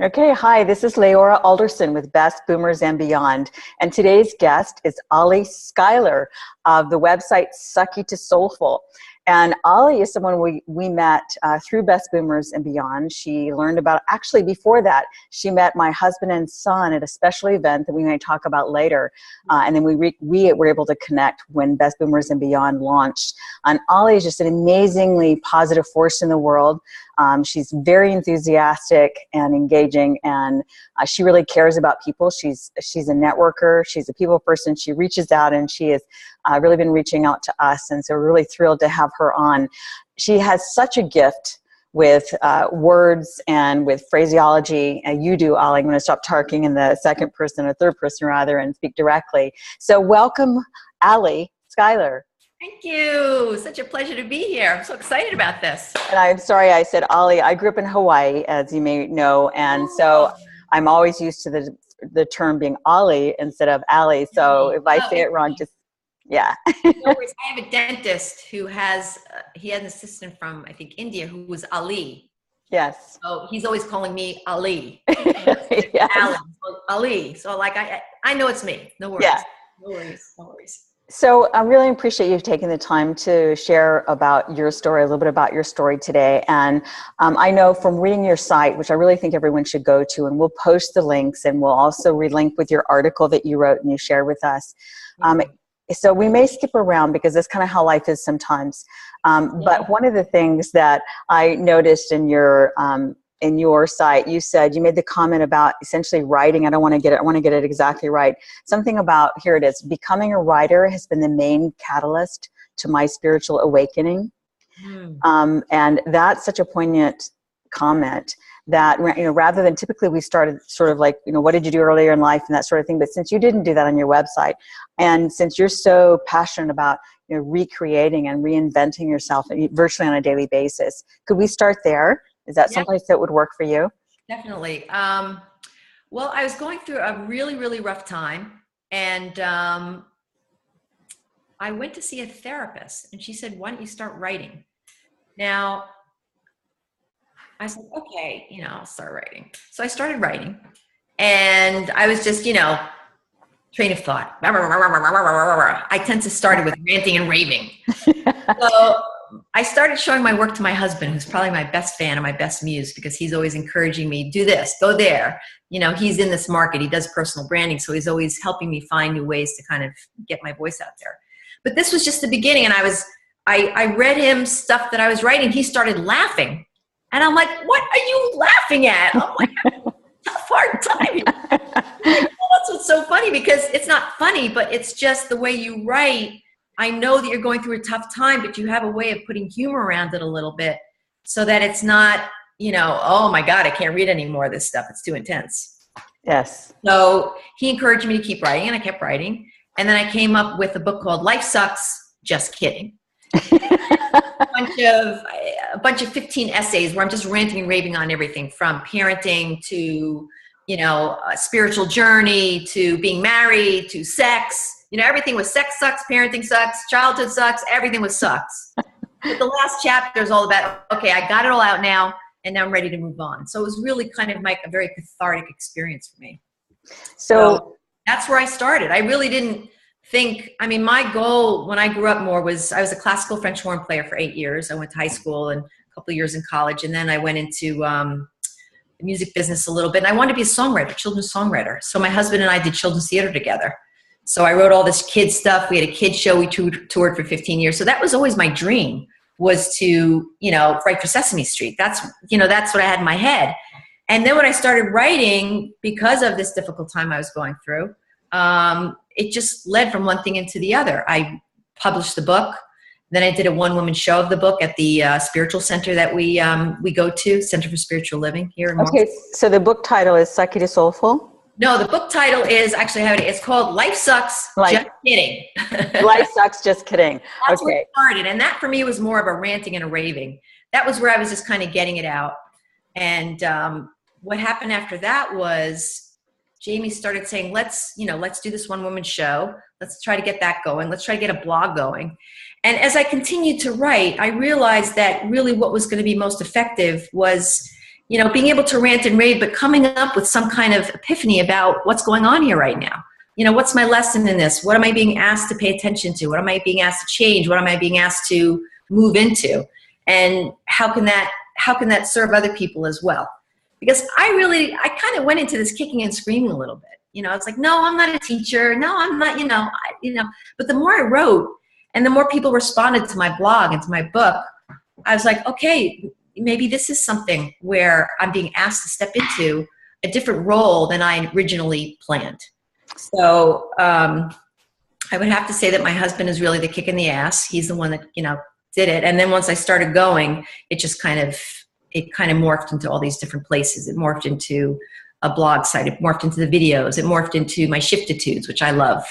Okay, hi, this is Leora Alderson with Best Boomers and Beyond. And today's guest is Ali Skylar of the website Sucky to Soulful. And Ali is someone we met through Best Boomers and Beyond. She learned about, actually before that, she met my husband and son at a special event that we may talk about later. And then we were able to connect when Best Boomers and Beyond launched. And Ali is just an amazingly positive force in the world. She's very enthusiastic and engaging, and she really cares about people. She's a networker. She's a people person. She reaches out, and she has really been reaching out to us, and so we're really thrilled to have her on. She has such a gift with words and with phraseology, and you do, Ali. I'm going to stop talking in the second person or third person rather and speak directly. So welcome, Ali Skylar. Thank you. Such a pleasure to be here. I'm so excited about this. And I'm sorry I said Ali. I grew up in Hawaii, as you may know, and so I'm always used to the term being Ali instead of Ali. So if I say it wrong, just, yeah. No worries. I have a dentist who he had an assistant from, I think, India who was Ali. Yes. So he's always calling me Ali. Yes. Ali. So like, I know it's me. No worries. Yeah. No worries. No worries. So I really appreciate you taking the time to share about your story, a little bit about your story today. And I know from reading your site, which I really think everyone should go to, and we'll post the links, and we'll also relink with your article that you wrote and you shared with us. So we may skip around because that's kind of how life is sometimes. But one of the things that I noticed in your site, you said, you made the comment about essentially writing. I want to get it exactly right. Something about, here it is, becoming a writer has been the main catalyst to my spiritual awakening. And that's such a poignant comment that, rather than typically we started sort of like, what did you do earlier in life and that sort of thing. But since you didn't do that on your website, and since you're so passionate about recreating and reinventing yourself virtually on a daily basis, could we start there? Is that someplace that would work for you? Definitely. Well, I was going through a really, really rough time, and I went to see a therapist, and she said, "Why don't you start writing?" Now, I said, "Okay, I'll start writing." So I started writing, and I was just, train of thought. I tend to start with ranting and raving. So I started showing my work to my husband, who's probably my best fan and my best muse, because he's always encouraging me, do this, go there. He's in this market. He does personal branding. So he's always helping me find new ways to kind of get my voice out there. But this was just the beginning. And I read him stuff that I was writing. He started laughing. And I'm like, what are you laughing at? I'm like, tough, hard time. That's what's so funny, because it's not funny, but it's just the way you write. I know that you're going through a tough time, but you have a way of putting humor around it a little bit so that it's not, oh my God, I can't read any more of this stuff. It's too intense. Yes. So he encouraged me to keep writing, and I kept writing. And then I came up with a book called Life Sucks, Just Kidding. a bunch of 15 essays where I'm just ranting and raving on everything from parenting to, a spiritual journey to being married to sex. Everything was sex sucks, parenting sucks, childhood sucks, everything was sucks. But the last chapter is all about, okay, I got it all out now, and now I'm ready to move on. So it was really kind of like a very cathartic experience for me. So that's where I started. I really didn't think, my goal when I grew up more was, I was a classical French horn player for 8 years. I went to high school and a couple of years in college, and then I went into the music business a little bit, and I wanted to be a songwriter, children's songwriter. So my husband and I did children's theater together. So I wrote all this kids stuff. We had a kids show. We toured for 15 years. So that was always my dream, was to, write for Sesame Street. That's what I had in my head. And then when I started writing, because of this difficult time I was going through, it just led from one thing into the other. I published the book. Then I did a one-woman show of the book at the spiritual center that we go to, Center for Spiritual Living here in Marshall. Okay, so the book title is Sucky to Soulful? No, the book title is actually, it's called Life Sucks, Just Kidding. Life Sucks, Just Kidding. That's where it started. And that for me was more of a ranting and a raving. That was where I was just kind of getting it out. And what happened after that was Jamie started saying, let's do this one woman show. Let's try to get that going. Let's try to get a blog going. And as I continued to write, I realized that really what was going to be most effective was, being able to rant and rave, but coming up with some kind of epiphany about what's going on here right now. What's my lesson in this? What am I being asked to pay attention to? What am I being asked to change? What am I being asked to move into? And how can that serve other people as well? Because I kind of went into this kicking and screaming a little bit. It's like, no, I'm not a teacher. No, I'm not, but the more I wrote and the more people responded to my blog and to my book, I was like, okay, maybe this is something where I'm being asked to step into a different role than I originally planned. So I would have to say that my husband is really the kick in the ass. He's the one that, did it. And then once I started going, it kind of morphed into all these different places. It morphed into a blog site. It morphed into the videos. It morphed into my shiftitudes, which I love.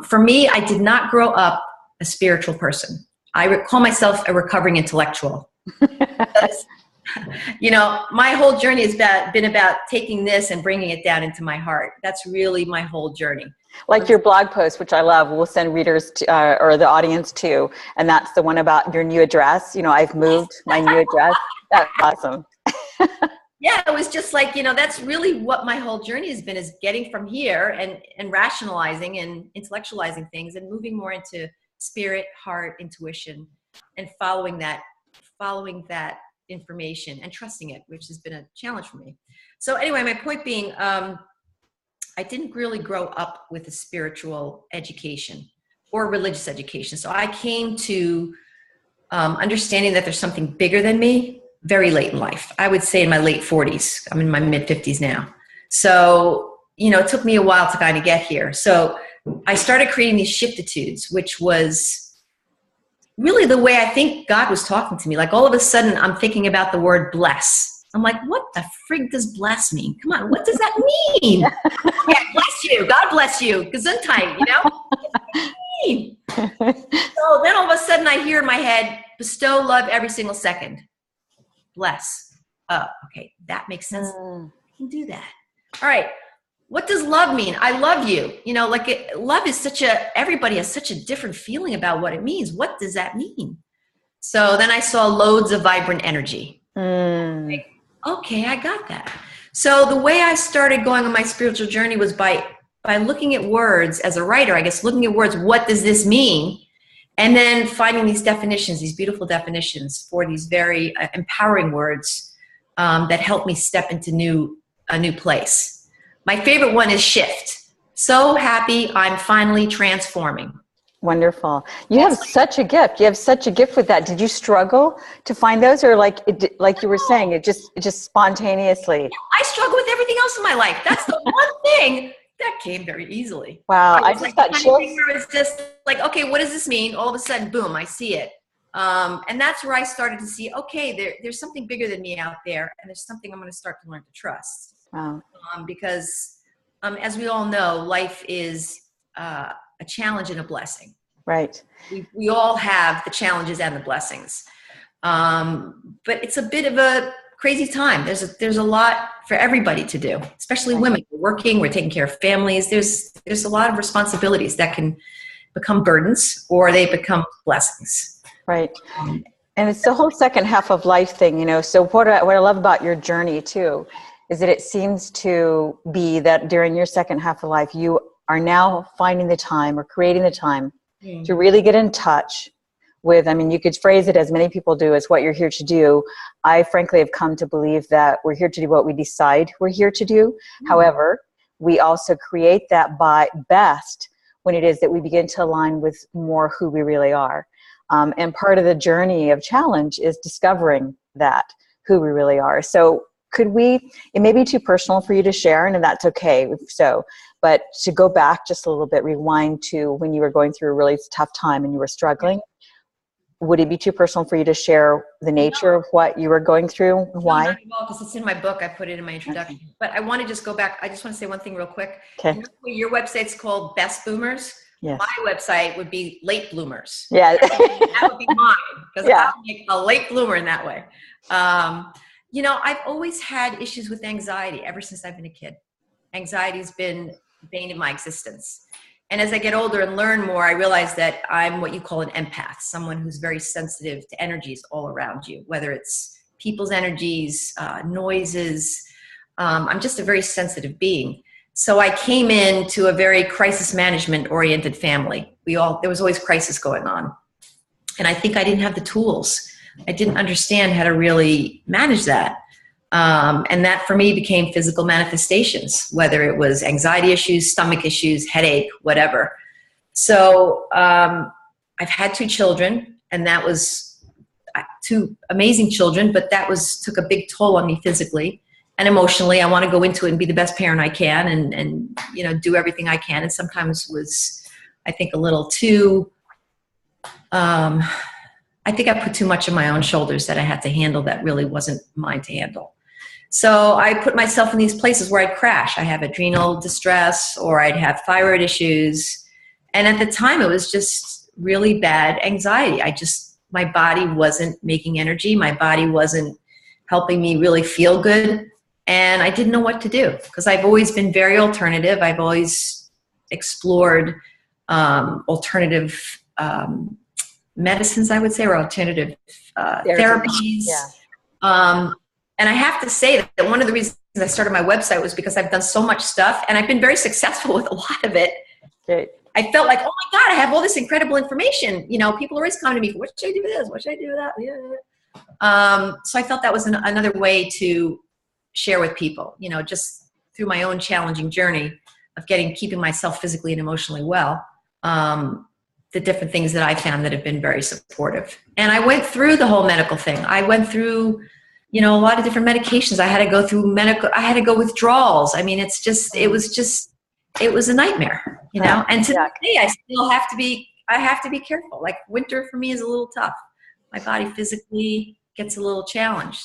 For me, I did not grow up a spiritual person. I call myself a recovering intellectual. My whole journey has been about taking this and bringing it down into my heart. That's really my whole journey. Like your blog post, which I love, we'll send readers to, or the audience to, and that's the one about your new address. I've moved my new address. That's awesome. Yeah, it was just like, that's really what my whole journey has been, is getting from here and rationalizing and intellectualizing things and moving more into spirit, heart, intuition, and following that information and trusting it, which has been a challenge for me. So anyway, my point being, I didn't really grow up with a spiritual education or religious education. So I came to understanding that there's something bigger than me very late in life. I would say in my late 40s. I'm in my mid 50s now. So, it took me a while to kind of get here. So I started creating these shiftitudes, which was really the way I think God was talking to me. Like all of a sudden I'm thinking about the word bless. I'm like, what the frig does bless mean? Come on, what does that mean? Yeah, bless you. God bless you. Gesundheit, What does that mean? So then all of a sudden I hear in my head, bestow love every single second. Bless. Oh, okay. That makes sense. I can do that. All right. What does love mean? I love you. Love is everybody has such a different feeling about what it means. What does that mean? So then I saw loads of vibrant energy. Like, okay, I got that. So the way I started going on my spiritual journey was by looking at words as a writer, I guess, looking at words, what does this mean? And then finding these definitions, these beautiful definitions for these very empowering words that help me step into a new place. My favorite one is shift. So happy I'm finally transforming. Wonderful. You have such a gift. You have such a gift with that. Did you struggle to find those, or like you were saying, it just spontaneously? I struggle with everything else in my life. That's the one thing that came very easily. Wow. I just got chills. It's just like, okay, what does this mean? All of a sudden, boom, I see it. And that's where I started to see, okay, there's something bigger than me out there, and there's something I'm going to start to learn to trust. Wow. Because as we all know, life is a challenge and a blessing. Right. We all have the challenges and the blessings. But it's a bit of a crazy time. There's a lot for everybody to do, especially women. We're working, we're taking care of families. There's a lot of responsibilities that can become burdens, or they become blessings. Right. And it's the whole second half of life thing, So what I love about your journey too is that it seems to be that during your second half of life, you are now finding the time or creating the time to really get in touch with, you could phrase it as many people do, as what you're here to do. I frankly have come to believe that we're here to do what we decide we're here to do. However, we also create that best when it is that we begin to align with more who we really are. And part of the journey of challenge is discovering that, who we really are. So it may be too personal for you to share, and that's okay. But to go back just a little bit, rewind to when you were going through a really tough time and you were struggling, would it be too personal for you to share the nature of what you were going through? Why? No, not at all, because it's in my book. I put it in my introduction. Okay. But I want to just go back. I just want to say one thing real quick. Okay. Your website's called Best Boomers. Yes. My website would be Late Bloomers. Yeah. That would be mine, because I'm like a late bloomer in that way. I've always had issues with anxiety ever since I've been a kid. Anxiety's been the bane of my existence. And as I get older and learn more, I realize that I'm what you call an empath, someone who's very sensitive to energies all around you, whether it's people's energies, noises. I'm just a very sensitive being. So I came into a very crisis management oriented family. There was always crisis going on. And I think I didn't have the tools. I didn't understand how to really manage that. And that for me became physical manifestations, whether it was anxiety issues, stomach issues, headache, whatever. So I've had 2 children, and that was 2 amazing children, but that took a big toll on me physically and emotionally. I want to go into it and be the best parent I can and do everything I can. And sometimes was, I think, a little too, I think I put too much on my own shoulders that I had to handle that really wasn't mine to handle. So I put myself in these places where I'd crash. I have adrenal distress, or I'd have thyroid issues. And at the time, it was just really bad anxiety. My body wasn't making energy. My body wasn't helping me really feel good. And I didn't know what to do, because I've always been very alternative. I've always explored alternative medicines, I would say, or alternative therapies. Yeah. And I have to say that one of the reasons I started my website was because I've done so much stuff, and I've been very successful with a lot of it. Okay. I felt like, oh my God, I have all this incredible information. People always come to me, what should I do with this? What should I do with that? Yeah. So I felt that was another way to share with people, just through my own challenging journey of keeping myself physically and emotionally well. The different things that I found that have been very supportive. And I went through the whole medical thing. I went through, a lot of different medications. I had to go through I had to go withdrawals. I mean, it was a nightmare, and today I still have to be careful. Like winter for me is a little tough. My body physically gets a little challenged.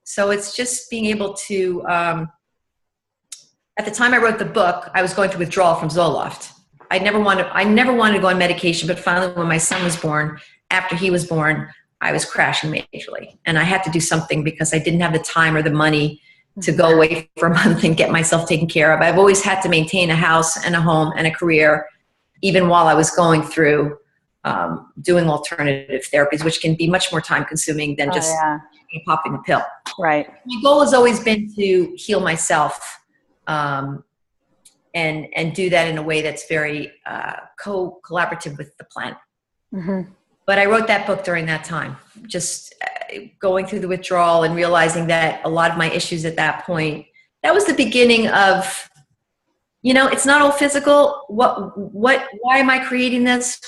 So it's just being able to, at the time I wrote the book, I was going through withdrawal from Zoloft. I never wanted to go on medication, but finally when my son was born, after he was born, I was crashing majorly. And I had to do something because I didn't have the time or the money to go away for a month and get myself taken care of. I've always had to maintain a house and a home and a career, even while I was going through doing alternative therapies, which can be much more time consuming than just popping a pill. Right. My goal has always been to heal myself and do that in a way that's very collaborative with the planet. Mm-hmm. But I wrote that book during that time, just going through the withdrawal and realizing that a lot of my issues at that point, that was the beginning of, it's not all physical. Why am I creating this?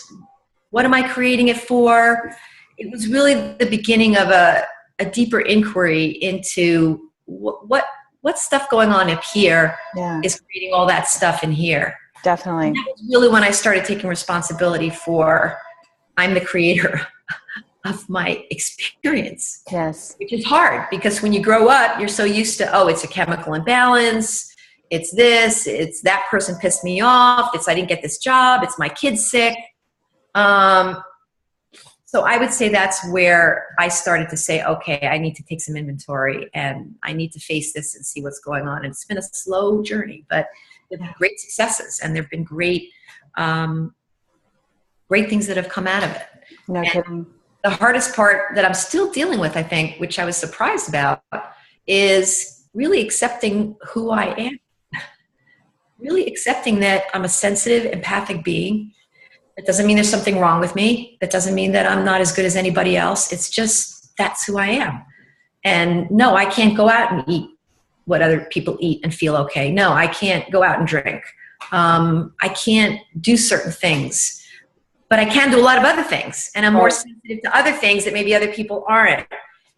What am I creating it for? It was really the beginning of a deeper inquiry into what stuff going on up here is creating all that stuff in here. Definitely. And that was really when I started taking responsibility for, I'm the creator of my experience. Yes. Which is hard because when you grow up, you're so used to, it's a chemical imbalance. It's this, it's that person pissed me off. It's, I didn't get this job. It's my kid's sick. So I would say that's where I started to say, okay, I need to take some inventory and I need to face this and see what's going on. And it's been a slow journey, but there have been great successes and there have been great things that have come out of it. No kidding. The hardest part that I'm still dealing with, I think, which I was surprised about, is really accepting who I am. Really accepting that I'm a sensitive, empathic being. It doesn't mean there's something wrong with me. That doesn't mean that I'm not as good as anybody else. It's just, that's who I am. And no, I can't go out and eat what other people eat and feel okay. No, I can't go out and drink. I can't do certain things. But I can do a lot of other things, and I'm more sensitive to other things that maybe other people aren't.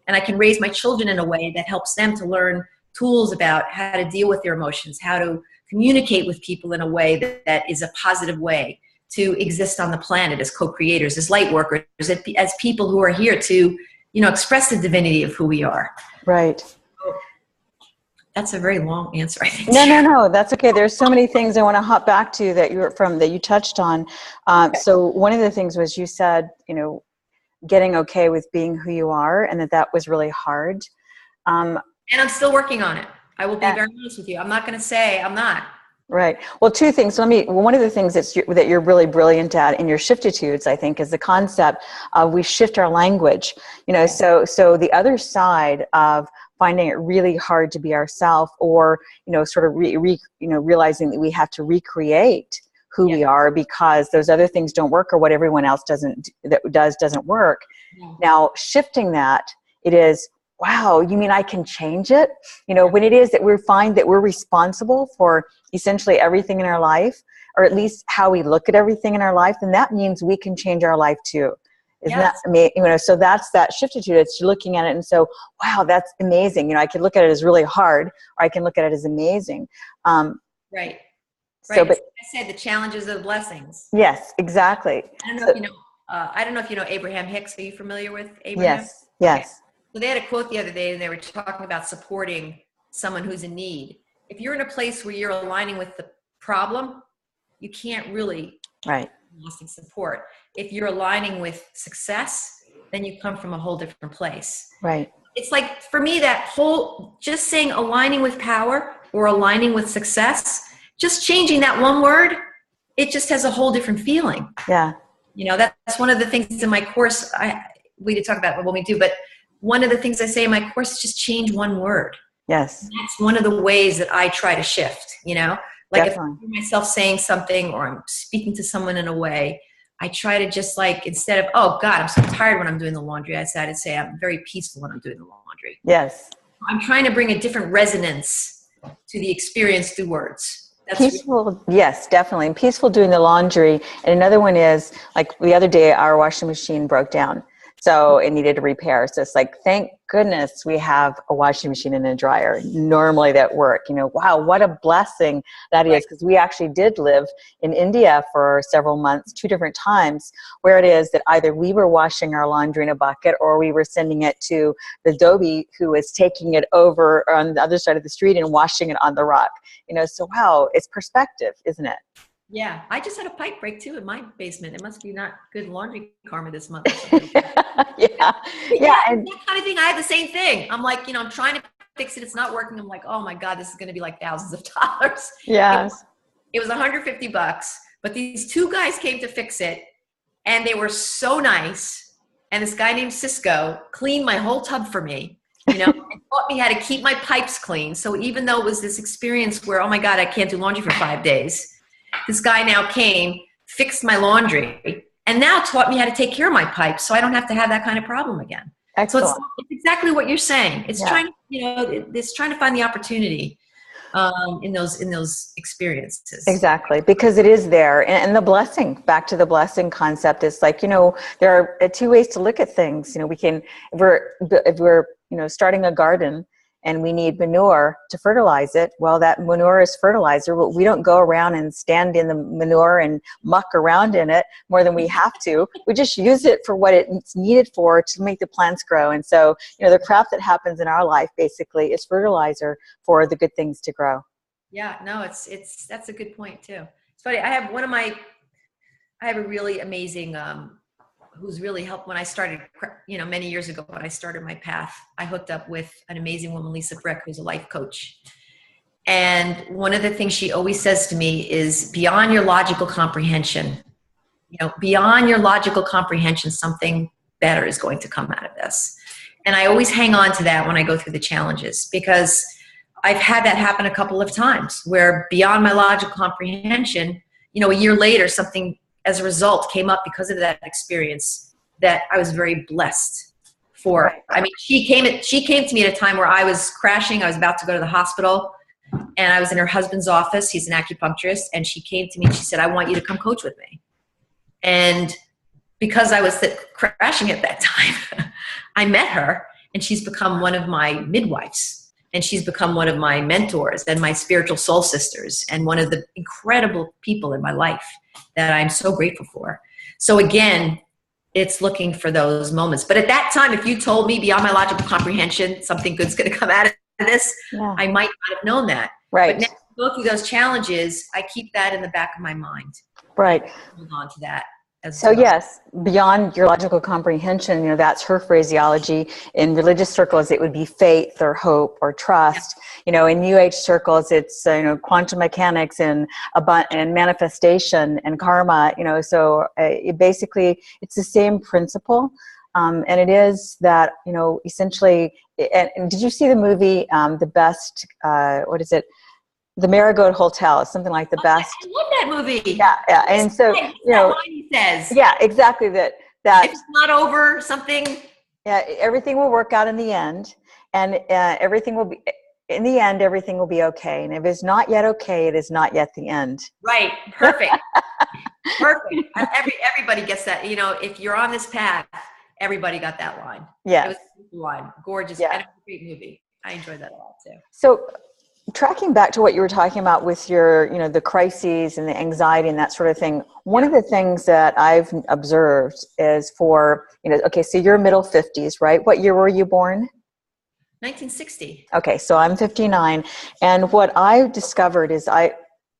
And I can raise my children in a way that helps them to learn tools about how to deal with their emotions, how to communicate with people in a way that is a positive way to exist on the planet as co-creators, as light workers, as people who are here to, express the divinity of who we are. Right. That's a very long answer, I think. No, that's okay. There's so many things I want to hop back to that you touched on. So one of the things was you said, getting okay with being who you are, and that was really hard. And I'm still working on it. I will be very honest with you. I'm not going to say I'm not. Right. Well, two things. One of the things that you're really brilliant at in your shiftitudes, I think, is the concept of we shift our language. So the other side of finding it really hard to be ourselves, or, sort of realizing that we have to recreate who we are because those other things don't work, or what everyone else doesn't work. Yeah. Now, shifting that, it is, wow, you mean I can change it? When it is that we find that we're responsible for essentially everything in our life, or at least how we look at everything in our life, then that means we can change our life too. Isn't that amazing? So that's that shiftitude. It's looking at it and so, wow, that's amazing. I can look at it as really hard, or I can look at it as amazing. Right. So, but I said the challenges of blessings. Yes, exactly. I don't know if you know. I don't know if you know Abraham Hicks. Are you familiar with Abraham? Yes. Yes. Okay. So they had a quote the other day, and they were talking about supporting someone who's in need. If you're in a place where you're aligning with the problem, you can't really lasting support. If you're aligning with success, then you come from a whole different place. Right. It's like, for me, that whole, just saying aligning with power or aligning with success, just changing that one word, it just has a whole different feeling. Yeah. That's one of the things in my course, we did talk about what we do, but one of the things I say in my course is just change one word. Yes. And that's one of the ways that I try to shift, like Definitely. if I hear myself saying something or I'm speaking to someone in a way, I try to just instead of, oh God, I'm so tired when I'm doing the laundry, I decided to say I'm very peaceful when I'm doing the laundry. Yes. I'm trying to bring a different resonance to the experience through words. That's peaceful, yes, definitely. And peaceful doing the laundry. And another one is, like the other day, our washing machine broke down. So it needed a repair. So it's like, thank goodness we have a washing machine and a dryer. Normally that work, wow, what a blessing that is. Because we actually did live in India for several months, 2 different times, where it is that either we were washing our laundry in a bucket or we were sending it to the Dhobi who was taking it over on the other side of the street and washing it on the rock. So wow, it's perspective, isn't it? Yeah, I just had a pipe break too in my basement. It must be not good laundry karma this month. Yeah. And that kind of thing. I had the same thing. I'm like, I'm trying to fix it. It's not working. I'm like, oh my God, this is going to be like thousands of dollars. Yes. It was $150, but these 2 guys came to fix it, and they were so nice. And this guy named Cisco cleaned my whole tub for me. And taught me how to keep my pipes clean. So even though it was this experience where, oh my God, I can't do laundry for 5 days. This guy now came, fixed my laundry, and now taught me how to take care of my pipes so I don't have to have that kind of problem again. Excellent. So it's exactly what you're saying. It's trying, it's trying to find the opportunity in those experiences. Exactly, because it is there. And the blessing, back to the blessing concept, is like, there are 2 ways to look at things. We can, if we're starting a garden and we need manure to fertilize it, well, that manure is fertilizer, but we don't go around and stand in the manure and muck around in it more than we have to. We just use it for what it's needed for to make the plants grow. And so, the crap that happens in our life basically is fertilizer for the good things to grow. Yeah, no, that's a good point too. It's funny. I have a really amazing, who's really helped when I started, many years ago when I started my path. I hooked up with an amazing woman, Lisa Brick, who's a life coach. And one of the things she always says to me is, beyond your logical comprehension, beyond your logical comprehension, something better is going to come out of this. And I always hang on to that when I go through the challenges, because I've had that happen a couple of times where beyond my logical comprehension, a year later, something as a result came up because of that experience that I was very blessed for. I mean, she came to me at a time where I was crashing. I was about to go to the hospital, and I was in her husband's office. He's an acupuncturist. And she came to me and she said, I want you to come coach with me. And because I was crashing at that time, I met her, and she's become one of my midwives. And she's become one of my mentors and my spiritual soul sisters, and one of the incredible people in my life that I'm so grateful for. So again, it's looking for those moments. But at that time, if you told me beyond my logical comprehension, something good's going to come out of this, I might not have known that. Right. But now, go through those challenges, I keep that in the back of my mind. Right. Hold on to that. as So well. yes, beyond your logical comprehension, that's her phraseology. In religious circles, it would be faith or hope or trust. In New Age circles, it's quantum mechanics and and manifestation and karma. So basically, it's the same principle, and it is that essentially. And did you see the movie The Best? What is it? The Marigold Hotel, something like The Best. I love that movie. Yeah. And so that line he says. Yeah, exactly. That if it's not over something. Yeah, everything will work out in the end, and everything will be in the end. Everything will be okay. And if it's not yet okay, it is not yet the end. Right. Perfect. Perfect. Everybody gets that. If you're on this path, everybody got that line. Yeah. It was a line. Gorgeous. Yeah. And a great movie. I enjoyed that a lot too. So, tracking back to what you were talking about with your, the crises and the anxiety and that sort of thing, one of the things that I've observed is for, okay, so you're middle 50s, right? What year were you born? 1960. Okay, so I'm 59. And what I discovered is I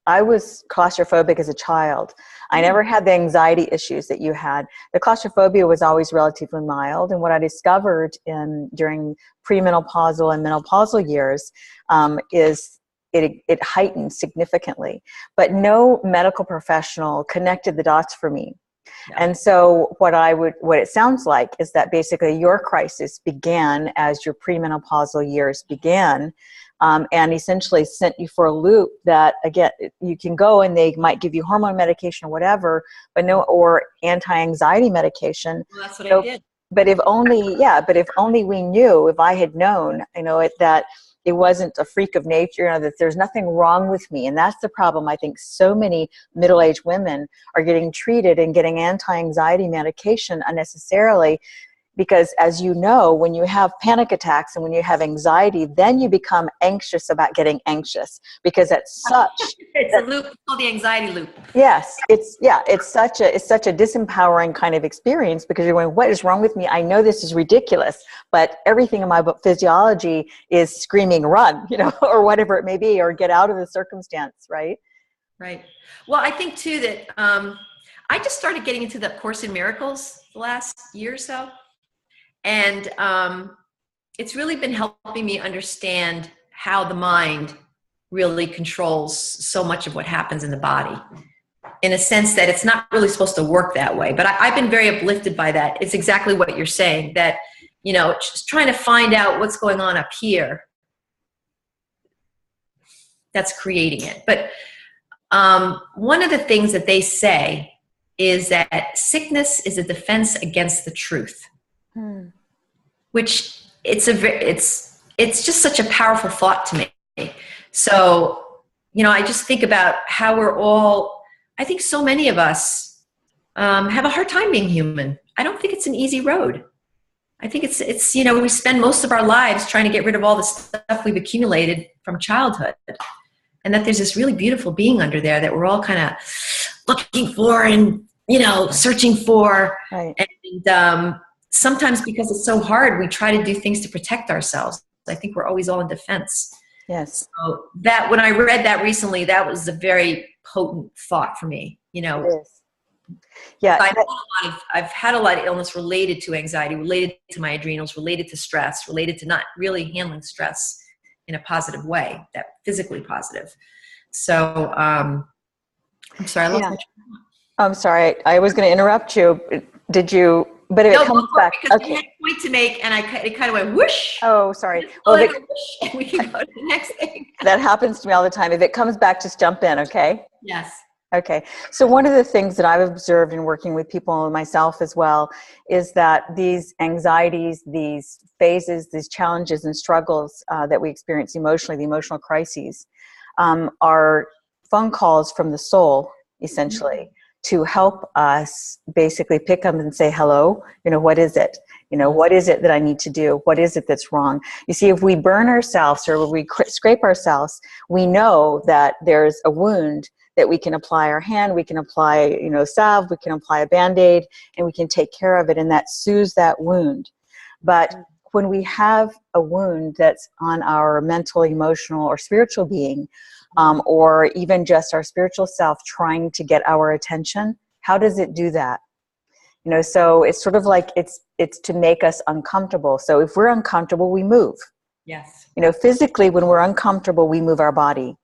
was claustrophobic as a child. I never had the anxiety issues that you had. The claustrophobia was always relatively mild. And what I discovered during premenopausal and menopausal years is it heightened significantly. But no medical professional connected the dots for me. Yeah. And so what it sounds like is that basically your crisis began as your premenopausal years began. And essentially sent you for a loop that, again, you can go and they might give you hormone medication or whatever, or anti-anxiety medication. Well, that's what I did. But if only we knew, if I had known, that it wasn't a freak of nature, that there's nothing wrong with me. And that's the problem. I think so many middle-aged women are getting treated and getting anti-anxiety medication unnecessarily. Because as you know, when you have panic attacks and when you have anxiety, then you become anxious about getting anxious because it's a loop. It's called the anxiety loop. Yes, it's such a disempowering kind of experience because you're going, what is wrong with me? I know this is ridiculous, but everything in my physiology is screaming, run, or whatever it may be, or get out of the circumstance, right? Right. Well, I think too that I just started getting into the Course in Miracles the last year or so. And it's really been helping me understand how the mind really controls so much of what happens in the body, in a sense that it's not really supposed to work that way. But I've been very uplifted by that. It's exactly what you're saying, that, just trying to find out what's going on up here that's creating it. But one of the things that they say is that sickness is a defense against the truth. Which it's just such a powerful thought to me. So, I just think about how I think so many of us have a hard time being human. I don't think it's an easy road. I think it's we spend most of our lives trying to get rid of all the stuff we've accumulated from childhood. And that there's this really beautiful being under there that we're all kind of looking for and, searching for. Right. And sometimes because it's so hard, we try to do things to protect ourselves. I think we're always all in defense. Yes. So that when I read that recently, that was a very potent thought for me. It is. Yeah. I've had a lot of illness related to anxiety, related to my adrenals, related to stress, related to not really handling stress in a positive way, that physically positive. So I'm sorry. I'm sorry. I was going to interrupt you. Did you? But if it comes back, because we had a point to make, and it kind of went whoosh. Oh, sorry. Well, whoosh, and we can go to the next thing. That happens to me all the time. If it comes back, just jump in, okay? Yes. Okay. So one of the things that I've observed in working with people and myself as well is that these anxieties, these phases, these challenges and struggles that we experience emotionally, the emotional crises, are phone calls from the soul, essentially. To help us basically pick up and say, hello, what is it? What is it that I need to do? What is it that's wrong? You see, if we burn ourselves or we scrape ourselves, we know that there's a wound that we can apply our hand, we can apply, salve, we can apply a Band-Aid, and we can take care of it, and that soothes that wound. But when we have a wound that's on our mental, emotional, or spiritual being, or even just our spiritual self trying to get our attention, how does it do that? So it's sort of like it's to make us uncomfortable. So if we're uncomfortable, we move. Yes. Physically, when we're uncomfortable, we move our body.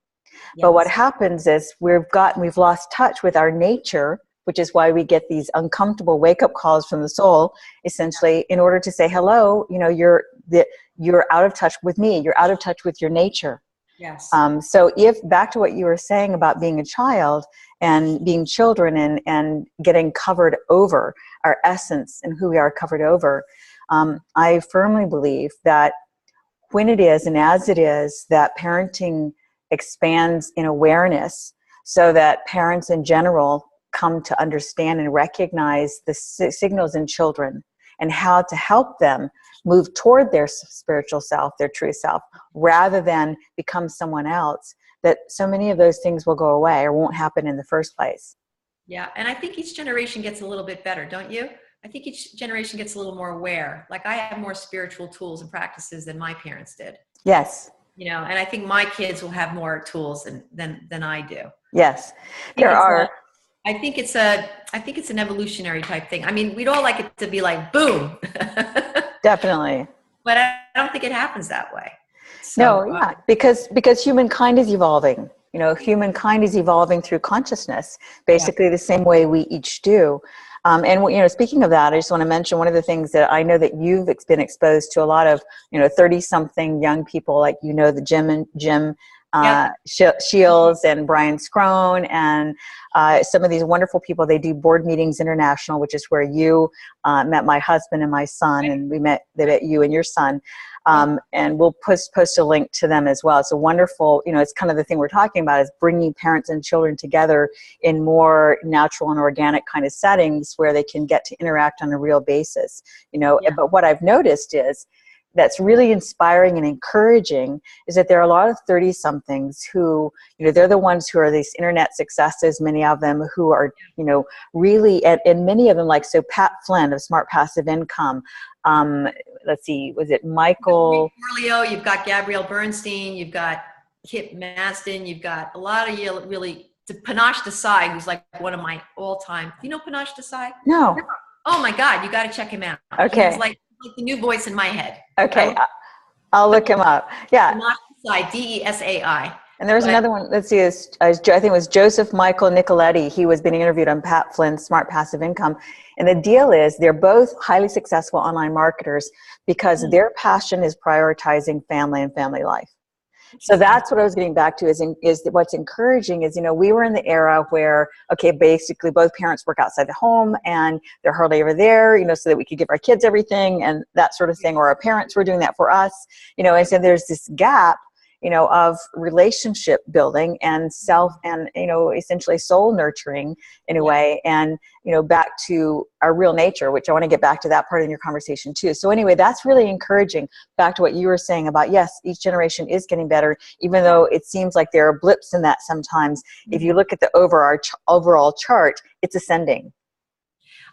Yes. But what happens is we've lost touch with our nature, which is why we get these uncomfortable wake-up calls from the soul, essentially, in order to say, hello, you're out of touch with me. You're out of touch with your nature. Yes. So back to what you were saying about being a child and being children and getting covered over, our essence and who we are covered over, I firmly believe that when it is and as it is that parenting expands in awareness so that parents in general come to understand and recognize the signals in children and how to help them move toward their spiritual self, their true self, rather than become someone else, that so many of those things will go away or won't happen in the first place. Yeah, and I think each generation gets a little bit better, don't you? I think each generation gets a little more aware. Like I have more spiritual tools and practices than my parents did. Yes. And I think my kids will have more tools than I do. Yes, there are. I think it's an evolutionary type thing. I mean, we'd all like it to be like boom. Definitely. But I don't think it happens that way. So, no, yeah, because humankind is evolving. Humankind is evolving through consciousness, basically the same way we each do. And speaking of that, I just want to mention one of the things that I know that you've been exposed to a lot of, 30-something young people, like the Jim Shields and Brian Scrone and some of these wonderful people. They do Board Meetings International, which is where you met my husband and my son, and they met you and your son. And we'll post a link to them as well. It's a wonderful, it's kind of the thing we're talking about, is bringing parents and children together in more natural and organic kind of settings where they can get to interact on a real basis. But what I've noticed is that's really inspiring and encouraging is that there are a lot of 30-somethings who, they're the ones who are these internet successes, many of them who are, really, and many of them, like, so Pat Flynn of Smart Passive Income, let's see, was it Michael? Orleo, you've got Gabrielle Bernstein, you've got Kip Masden, you've got a lot of really, Panache Desai, who's like one of my all-time, do you know Panache Desai? No. Oh my God, you got to check him out. Okay. He's like the new voice in my head. Okay, I'll look him up. Yeah. Desai, Desai. And there was another one, let's see, I think it was Joseph Michael Nicoletti. He was being interviewed on Pat Flynn's Smart Passive Income. And the deal is they're both highly successful online marketers because their passion is prioritizing family and family life. So that's what I was getting back to is what's encouraging is, we were in the era where, okay, basically both parents work outside the home and they're hardly ever there, so that we could give our kids everything and that sort of thing, or our parents were doing that for us, and so there's this gap, of relationship building and self and, essentially soul nurturing in a way, and, back to our real nature, which I want to get back to that part in your conversation too. So anyway, that's really encouraging, back to what you were saying about, yes, each generation is getting better, even though it seems like there are blips in that sometimes. If you look at the overall chart, it's ascending.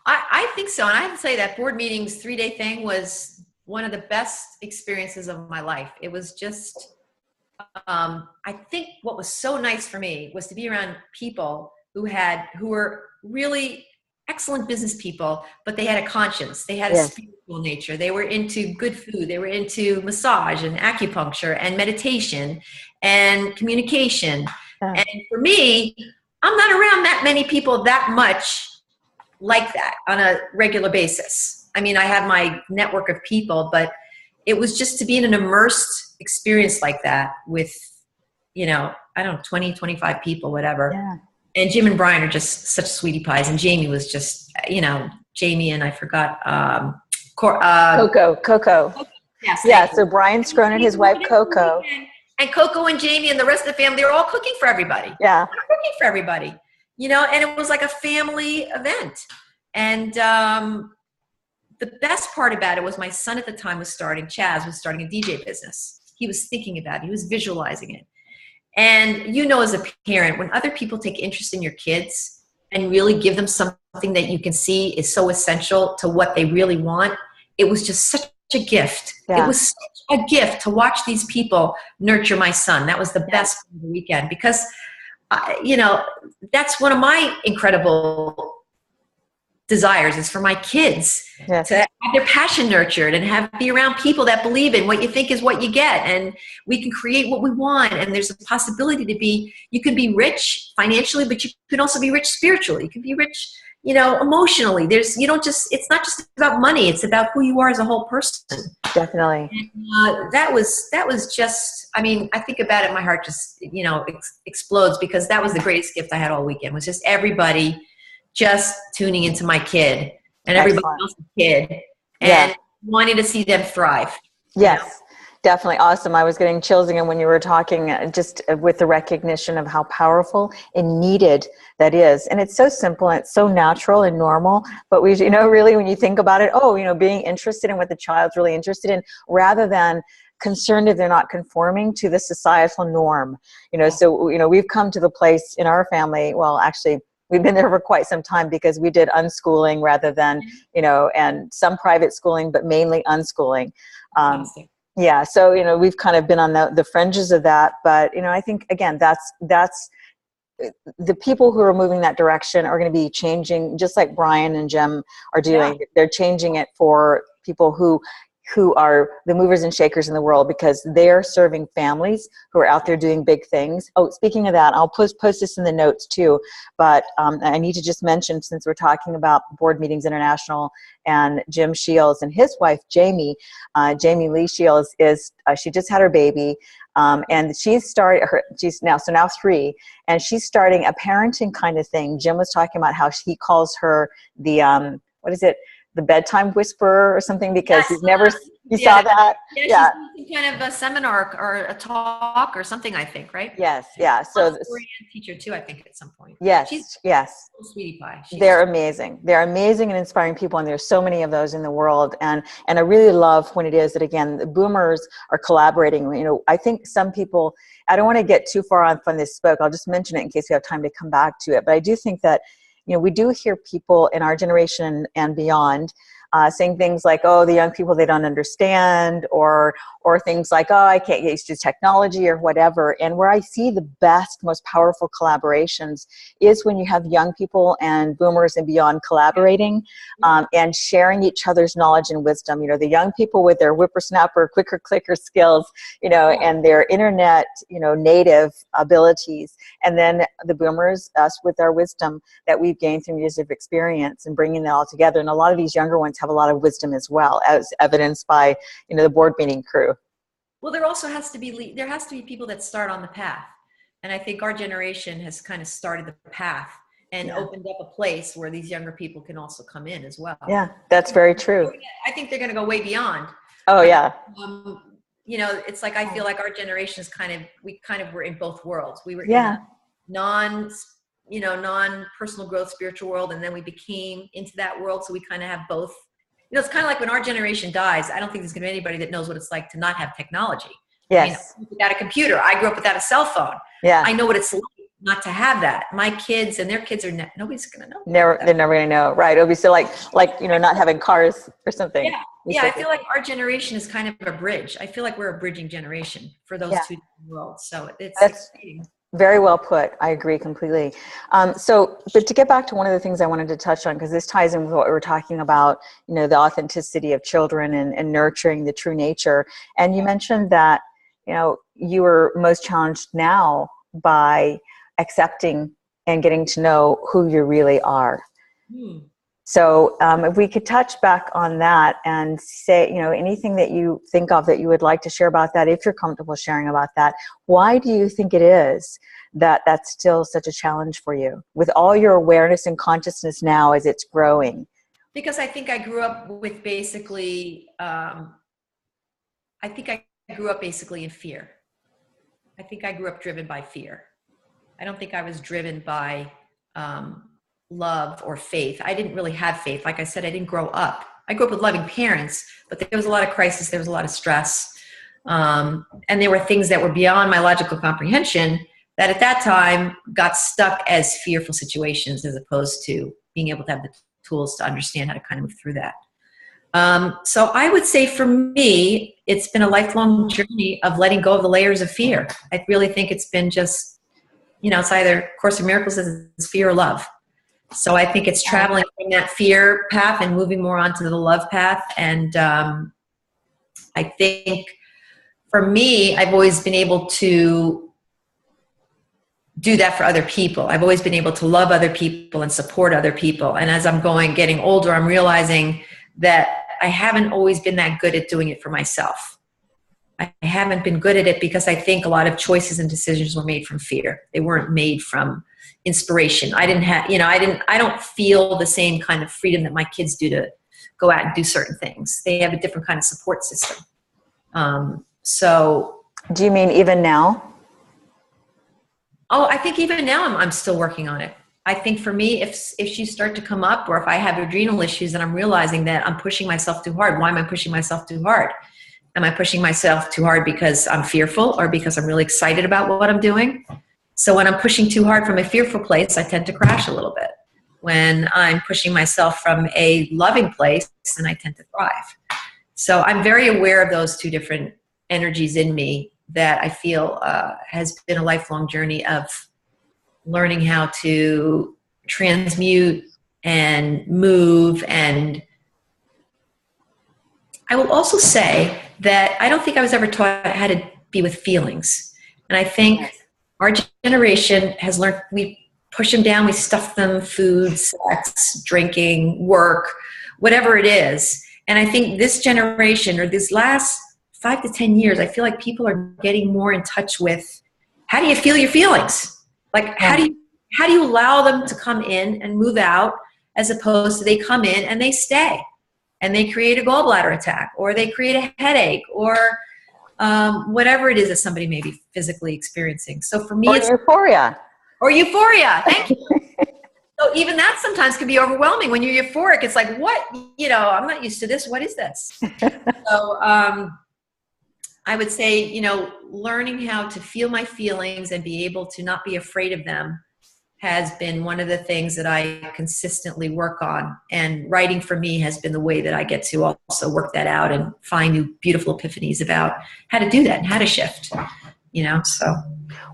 I think so. And I have to say that Board Meetings 3-day thing was one of the best experiences of my life. It was just, I think what was so nice for me was to be around people who were really excellent business people, but they had a conscience. They had a spiritual nature. They were into good food. They were into massage and acupuncture and meditation and communication. And for me, I'm not around that many people that much like that on a regular basis. I mean, I have my network of people, but it was just to be in an immersed experience like that with, I don't know, 20, 25 people, whatever. Yeah. And Jim and Brian are just such sweetie pies. And Jamie was just, Jamie and I forgot, Coco. Yes. Yeah. So Brian Scrone and his wife, Coco. And Coco and Jamie and the rest of the family, they're all cooking for everybody. Yeah. Cooking for everybody, and it was like a family event. And, the best part about it was my son at the time Chaz was starting a DJ business. He was thinking about it. He was visualizing it. And as a parent, when other people take interest in your kids and really give them something that you can see is so essential to what they really want, it was just such a gift. Yeah. It was such a gift to watch these people nurture my son. That was the best part of the weekend because, that's one of my incredible desires is for my kids to have their passion nurtured and be around people that believe in what you think is what you get. And we can create what we want. And there's a possibility you can be rich financially, but you can also be rich spiritually. You can be rich, emotionally. It's not just about money. It's about who you are as a whole person. Definitely. And, that was just, I think about it, my heart just, explodes, because that was the greatest gift I had all weekend, was just everybody just tuning into my kid and everybody else's kid and wanting to see them thrive. Yes, definitely. Awesome. I was getting chills again when you were talking, just with the recognition of how powerful and needed that is. And it's so simple and it's so natural and normal, but we, really, when you think about it, being interested in what the child's really interested in, rather than concerned if they're not conforming to the societal norm. So, we've come to the place in our family, well, actually, we've been there for quite some time, because we did unschooling rather than, and some private schooling, but mainly unschooling. Yeah. So, we've kind of been on the fringes of that. But, I think, again, that's the people who are moving that direction are going to be changing, just like Brian and Jim are doing. Yeah. They're changing it for people who are the movers and shakers in the world, because they're serving families who are out there doing big things. Oh, speaking of that, I'll post this in the notes too, but I need to just mention, since we're talking about Board Meetings International and Jim Shields and his wife, Jamie Lee Shields, she just had her baby, and she's now 3, and she's starting a parenting kind of thing. Jim was talking about how he calls her the, the bedtime whisperer or something, because he's never, saw that? Yeah. She's doing kind of a seminar or a talk or something, I think, right? Yes. Yeah. So teacher too, I think, at some point. Yes. Yes. Sweetie pie. They're amazing. They're amazing and inspiring people. And there's so many of those in the world. And I really love when it is that, again, the boomers are collaborating. I think some people, I don't want to get too far on from this spoke. I'll just mention it in case we have time to come back to it. But I do think that, we do hear people in our generation and beyond saying things like, oh, the young people, they don't understand, or things like, oh, I can't get used to technology or whatever. And where I see the best, most powerful collaborations is when you have young people and boomers and beyond collaborating and sharing each other's knowledge and wisdom. The young people with their whippersnapper, quicker clicker skills, and their internet, native abilities. And then the boomers, us, with our wisdom that we've gained through years of experience, and bringing that all together. And a lot of these younger ones have a lot of wisdom as well, as evidenced by, the board meeting crew. Well, there also has to be people that start on the path. And I think our generation has kind of started the path and opened up a place where these younger people can also come in as well. Yeah, that's very true. I think they're going to go way beyond. Oh, yeah. It's like, I feel like our generation is we were in both worlds. We were in a non-personal growth spiritual world, and then we became into that world. So we kind of have both. It's kind of like when our generation dies, I don't think there's going to be anybody that knows what it's like to not have technology. Yes. Without a computer. I grew up without a cell phone. Yeah. I know what it's like not to have that. My kids and their kids nobody's going to know. They're never going to know. Right. It'll be so like, not having cars or something. Yeah. Yeah. I feel like our generation is kind of a bridge. I feel like we're a bridging generation for those two worlds. So that's exciting. Very well put. I agree completely. But to get back to one of the things I wanted to touch on, because this ties in with what we were talking about, the authenticity of children and nurturing the true nature. And you mentioned that, you were most challenged now by accepting and getting to know who you really are. So if we could touch back on that and say, anything that you think of that you would like to share about that, if you're comfortable sharing about that, why do you think it is that that's still such a challenge for you with all your awareness and consciousness now as it's growing? Because I think I grew up with basically, in fear. I think I grew up driven by fear. I don't think I was driven by love or faith. I didn't really have faith. Like I said, I didn't grow up. I grew up with loving parents, but there was a lot of crisis. There was a lot of stress. And there were things that were beyond my logical comprehension that at that time got stuck as fearful situations, as opposed to being able to have the tools to understand how to kind of move through that. So I would say for me, it's been a lifelong journey of letting go of the layers of fear. I really think it's been just, it's either Course in Miracles says it's fear or love. So I think it's traveling from that fear path and moving more onto the love path. And I think for me, I've always been able to do that for other people. I've always been able to love other people and support other people. And as I'm getting older, I'm realizing that I haven't always been that good at doing it for myself. I haven't been good at it because I think a lot of choices and decisions were made from fear. They weren't made from inspiration. I don't feel the same kind of freedom that my kids do to go out and do certain things. They have a different kind of support system. So do you mean even now? Oh, I think even now I'm still working on it. I think for me, if issues start to come up, or if I have adrenal issues and I'm realizing that I'm pushing myself too hard, why am I pushing myself too hard? Am I pushing myself too hard because I'm fearful or because I'm really excited about what I'm doing? So when I'm pushing too hard from a fearful place, I tend to crash a little bit. When I'm pushing myself from a loving place, then I tend to thrive. So I'm very aware of those two different energies in me that I feel has been a lifelong journey of learning how to transmute and move. And I will also say that I don't think I was ever taught how to be with feelings. And I think our generation has learned, we push them down, we stuff them, food, sex, drinking, work, whatever it is. And I think this generation, or this last 5 to 10 years, I feel like people are getting more in touch with, how do you feel your feelings? Like, how do you allow them to come in and move out, as opposed to they come in and they stay and they create a gallbladder attack, or they create a headache, or whatever it is that somebody may be physically experiencing. So for me, it's euphoria. Or euphoria. Thank you. So even that sometimes can be overwhelming. When you're euphoric, it's like, what? I'm not used to this. What is this? So I would say, learning how to feel my feelings and be able to not be afraid of them has been one of the things that I consistently work on. And writing for me has been the way that I get to also work that out and find new beautiful epiphanies about how to do that and how to shift, so.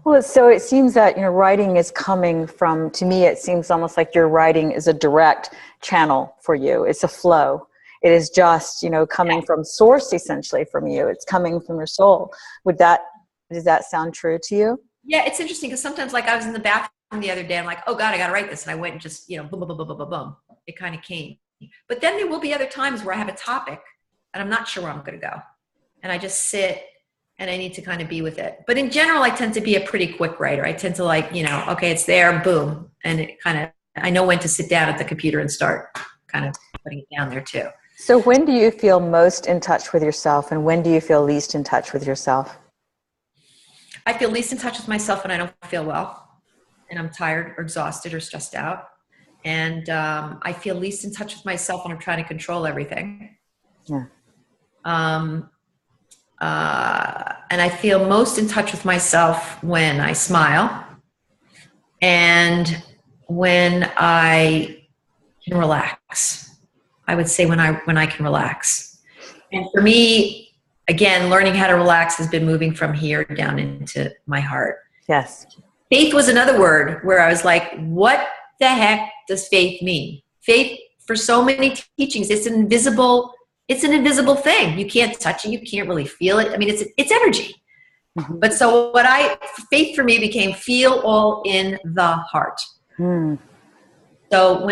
Well, so it seems that, writing is coming from, to me, it seems almost like your writing is a direct channel for you. It's a flow. It is just, coming from source, essentially, from you. It's coming from your soul. Does that sound true to you? Yeah, it's interesting because sometimes, like, I was in the bathroom the other day, I'm like, oh God, I got to write this. And I went and just, boom, boom, boom, boom, boom, boom, boom. It kind of came. But then there will be other times where I have a topic and I'm not sure where I'm going to go. And I just sit and I need to kind of be with it. But in general, I tend to be a pretty quick writer. I tend to okay, it's there, boom. And it I know when to sit down at the computer and start kind of putting it down there too. So when do you feel most in touch with yourself, and when do you feel least in touch with yourself? I feel least in touch with myself when I don't feel well, and I'm tired or exhausted or stressed out. And I feel least in touch with myself when I'm trying to control everything. Yeah. And I feel most in touch with myself when I smile and when I can relax. I would say when I can relax. And for me, again, learning how to relax has been moving from here down into my heart. Yes. Faith was another word where I was like, what the heck does faith mean? Faith, for so many teachings, it's an invisible thing. You can't touch it. You can't really feel it. I mean, it's energy. Mm-hmm. But so faith for me became feel all in the heart. Mm. So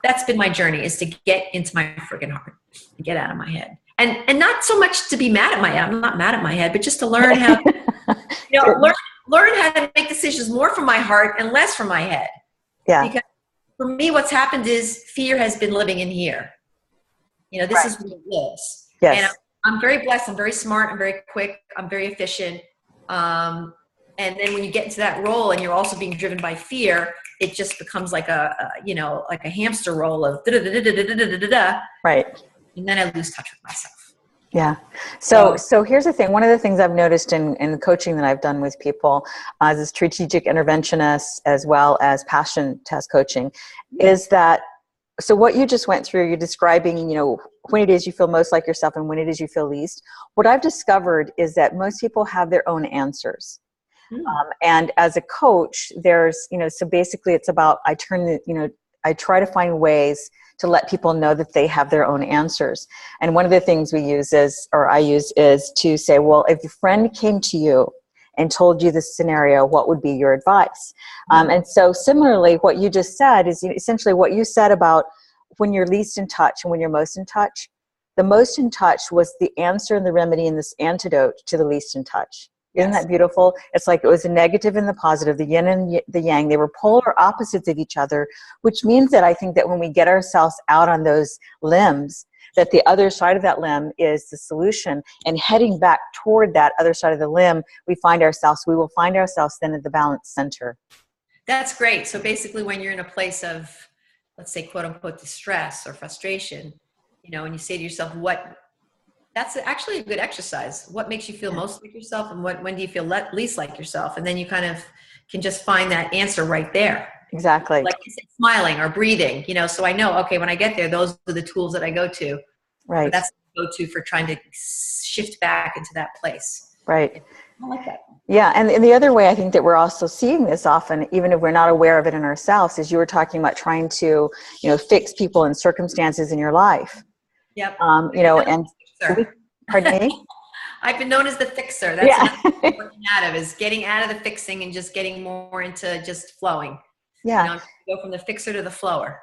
that's been my journey, is to get into my freaking heart and get out of my head. And not so much to be mad at my head. I'm not mad at my head, but just to learn how, learn how to make decisions more from my heart and less from my head. Yeah. Because for me, what's happened is fear has been living in here. This right. is where it lives. Yes. And I'm very blessed. I'm very smart. I'm very quick. I'm very efficient. And then when you get into that role and you're also being driven by fear, it just becomes like a hamster roll of da-da-da-da-da-da-da-da. Right. And then I lose touch with myself. Yeah. So here's the thing. One of the things I've noticed in the coaching that I've done with people as a strategic interventionist, as well as passion test coaching, is that, so what you just went through, you're describing, when it is you feel most like yourself and when it is you feel least. What I've discovered is that most people have their own answers. Mm. And as a coach, there's, so basically it's about, I try to find ways to let people know that they have their own answers. And one of the things I use is to say, well, if a friend came to you and told you this scenario, what would be your advice? And so similarly, what you just said is essentially what you said about when you're least in touch and when you're most in touch. The most in touch was the answer and the remedy and this antidote to the least in touch. Isn't that beautiful? It's like it was the negative and the positive, the yin and the yang. They were polar opposites of each other, which means that I think that when we get ourselves out on those limbs, that the other side of that limb is the solution. And heading back toward that other side of the limb, we will find ourselves then at the balanced center. That's great. So basically when you're in a place of, let's say, quote unquote, distress or frustration, and you say to yourself, that's actually a good exercise. What makes you feel most like yourself, and when do you feel least like yourself? And then you kind of can just find that answer right there. Exactly. Like you said, smiling or breathing, so I know, okay, when I get there, those are the tools that I go to. Right. But that's the go-to for trying to shift back into that place. Right. I like that. Yeah, and the other way I think that we're also seeing this often, even if we're not aware of it in ourselves, is you were talking about trying to, fix people and circumstances in your life. Yep. And pardon me? I've been known as the fixer. That's what I'm working out of, is getting out of the fixing and just getting more into just flowing. Yeah. Go from the fixer to the flower.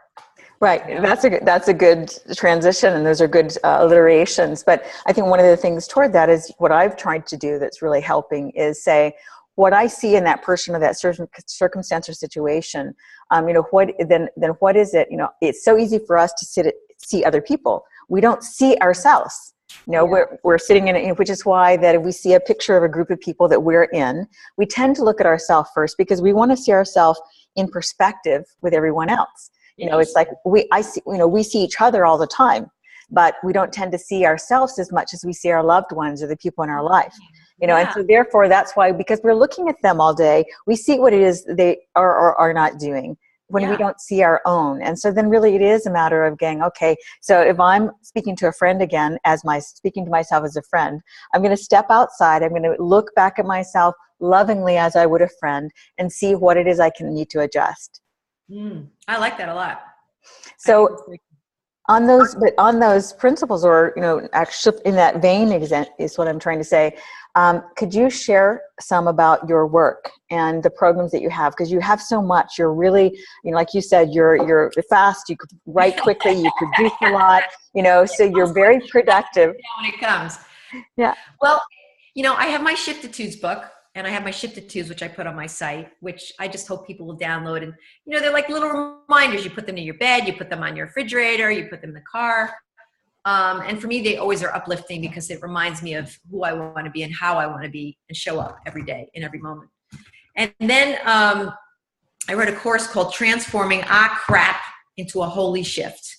Right. That's a good transition, and those are good alliterations. But I think one of the things toward that is what I've tried to do that's really helping is say, what I see in that person or that certain circumstance or situation, what is it? It's so easy for us to see other people. We don't see ourselves. We're sitting in it, which is why that if we see a picture of a group of people that we're in, we tend to look at ourselves first because we want to see ourselves in perspective with everyone else. It's like we see each other all the time, but we don't tend to see ourselves as much as we see our loved ones or the people in our life. And so therefore that's why, because we're looking at them all day, we see what it is they are or are not doing when we don't see our own. And so then really it is a matter of going, okay, so if I'm speaking to a friend again, speaking to myself as a friend, I'm going to step outside. I'm going to look back at myself lovingly as I would a friend and see what it is I can need to adjust. I like that a lot. So on those principles, or actually in that vein is what I'm trying to say. Could you share some about your work and the programs that you have? Because you have so much. You're really, like you said, you're fast. You could write quickly. You produce a lot. So you're very productive when it comes. Yeah. Well, I have my Shiftitudes book, and I have my Shiftitudes, which I put on my site, which I just hope people will download. And they're like little reminders. You put them in your bed. You put them on your refrigerator. You put them in the car. And for me, they always are uplifting because it reminds me of who I want to be and how I want to be and show up every day in every moment. And then I wrote a course called Transforming Crap into a Holy Shift,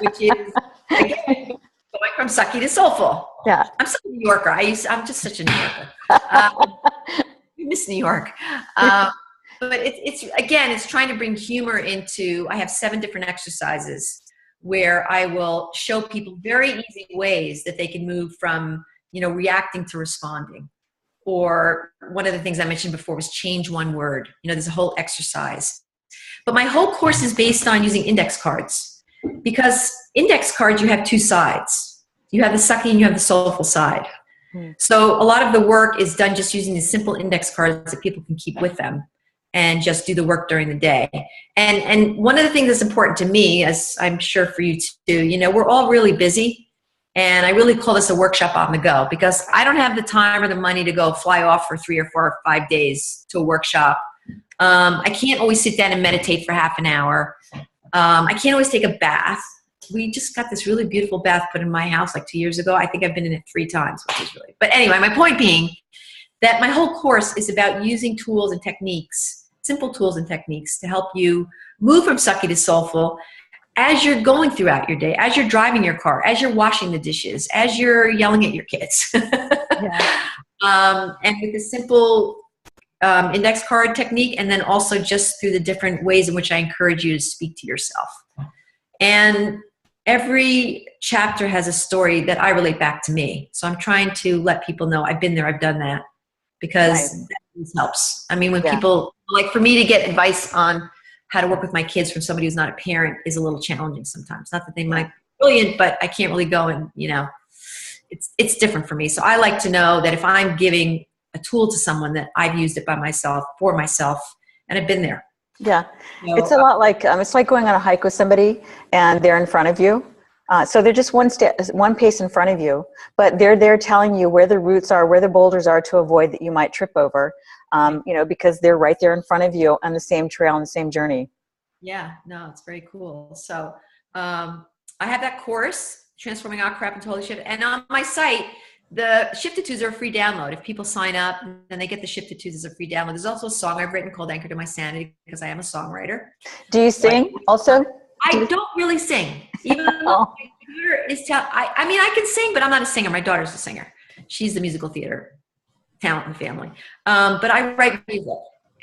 which is, again, going from sucky to soulful. Yeah. I'm such a New Yorker. I'm just such a New Yorker. I miss New York. But it's trying to bring humor into, I have 7 different exercises where I will show people very easy ways that they can move from, reacting to responding. Or one of the things I mentioned before was change one word. There's a whole exercise. But my whole course is based on using index cards, because index cards, you have 2 sides. You have the sucky and you have the soulful side. So a lot of the work is done just using the simple index cards that people can keep with them and just do the work during the day. And one of the things that's important to me, as I'm sure for you too, we're all really busy. And I really call this a workshop on the go, because I don't have the time or the money to go fly off for 3 or 4 or 5 days to a workshop. I can't always sit down and meditate for half an hour. I can't always take a bath. We just got this really beautiful bath put in my house like 2 years ago. I think I've been in it 3 times, which is really, but anyway, my point being that my whole course is about using tools and techniques, simple tools and techniques, to help you move from sucky to soulful as you're going throughout your day, as you're driving your car, as you're washing the dishes, as you're yelling at your kids. And with the simple index card technique, and then also just through the different ways in which I encourage you to speak to yourself. And every chapter has a story that I relate back to me. So I'm trying to let people know I've been there, I've done that, because this helps. I mean, when Yeah. people, like for me to get advice on how to work with my kids from somebody who's not a parent is a little challenging sometimes. Not that they might be brilliant, but I can't really go and, it's different for me. So I like to know that if I'm giving a tool to someone, that I've used it by myself, for myself, and I've been there. Yeah. So, It's a lot like, it's like going on a hike with somebody and they're in front of you. So they're just one pace in front of you, but they're there telling you where the roots are, where the boulders are to avoid that you might trip over, because they're right there in front of you on the same trail and the same journey. Yeah, no, it's very cool. So I have that course, Transforming Our Crap into Holy Shift. And on my site, the Shift-It-Twos are a free download. If people sign up, then they get the Shift-It-Twos as a free download. There's also a song I've written called Anchor to My Sanity, because I am a songwriter. Do you sing also? I don't really sing. Even though my daughter is I mean, I can sing, but I'm not a singer. My daughter's a singer. She's the musical theater talent in the family. But I write music.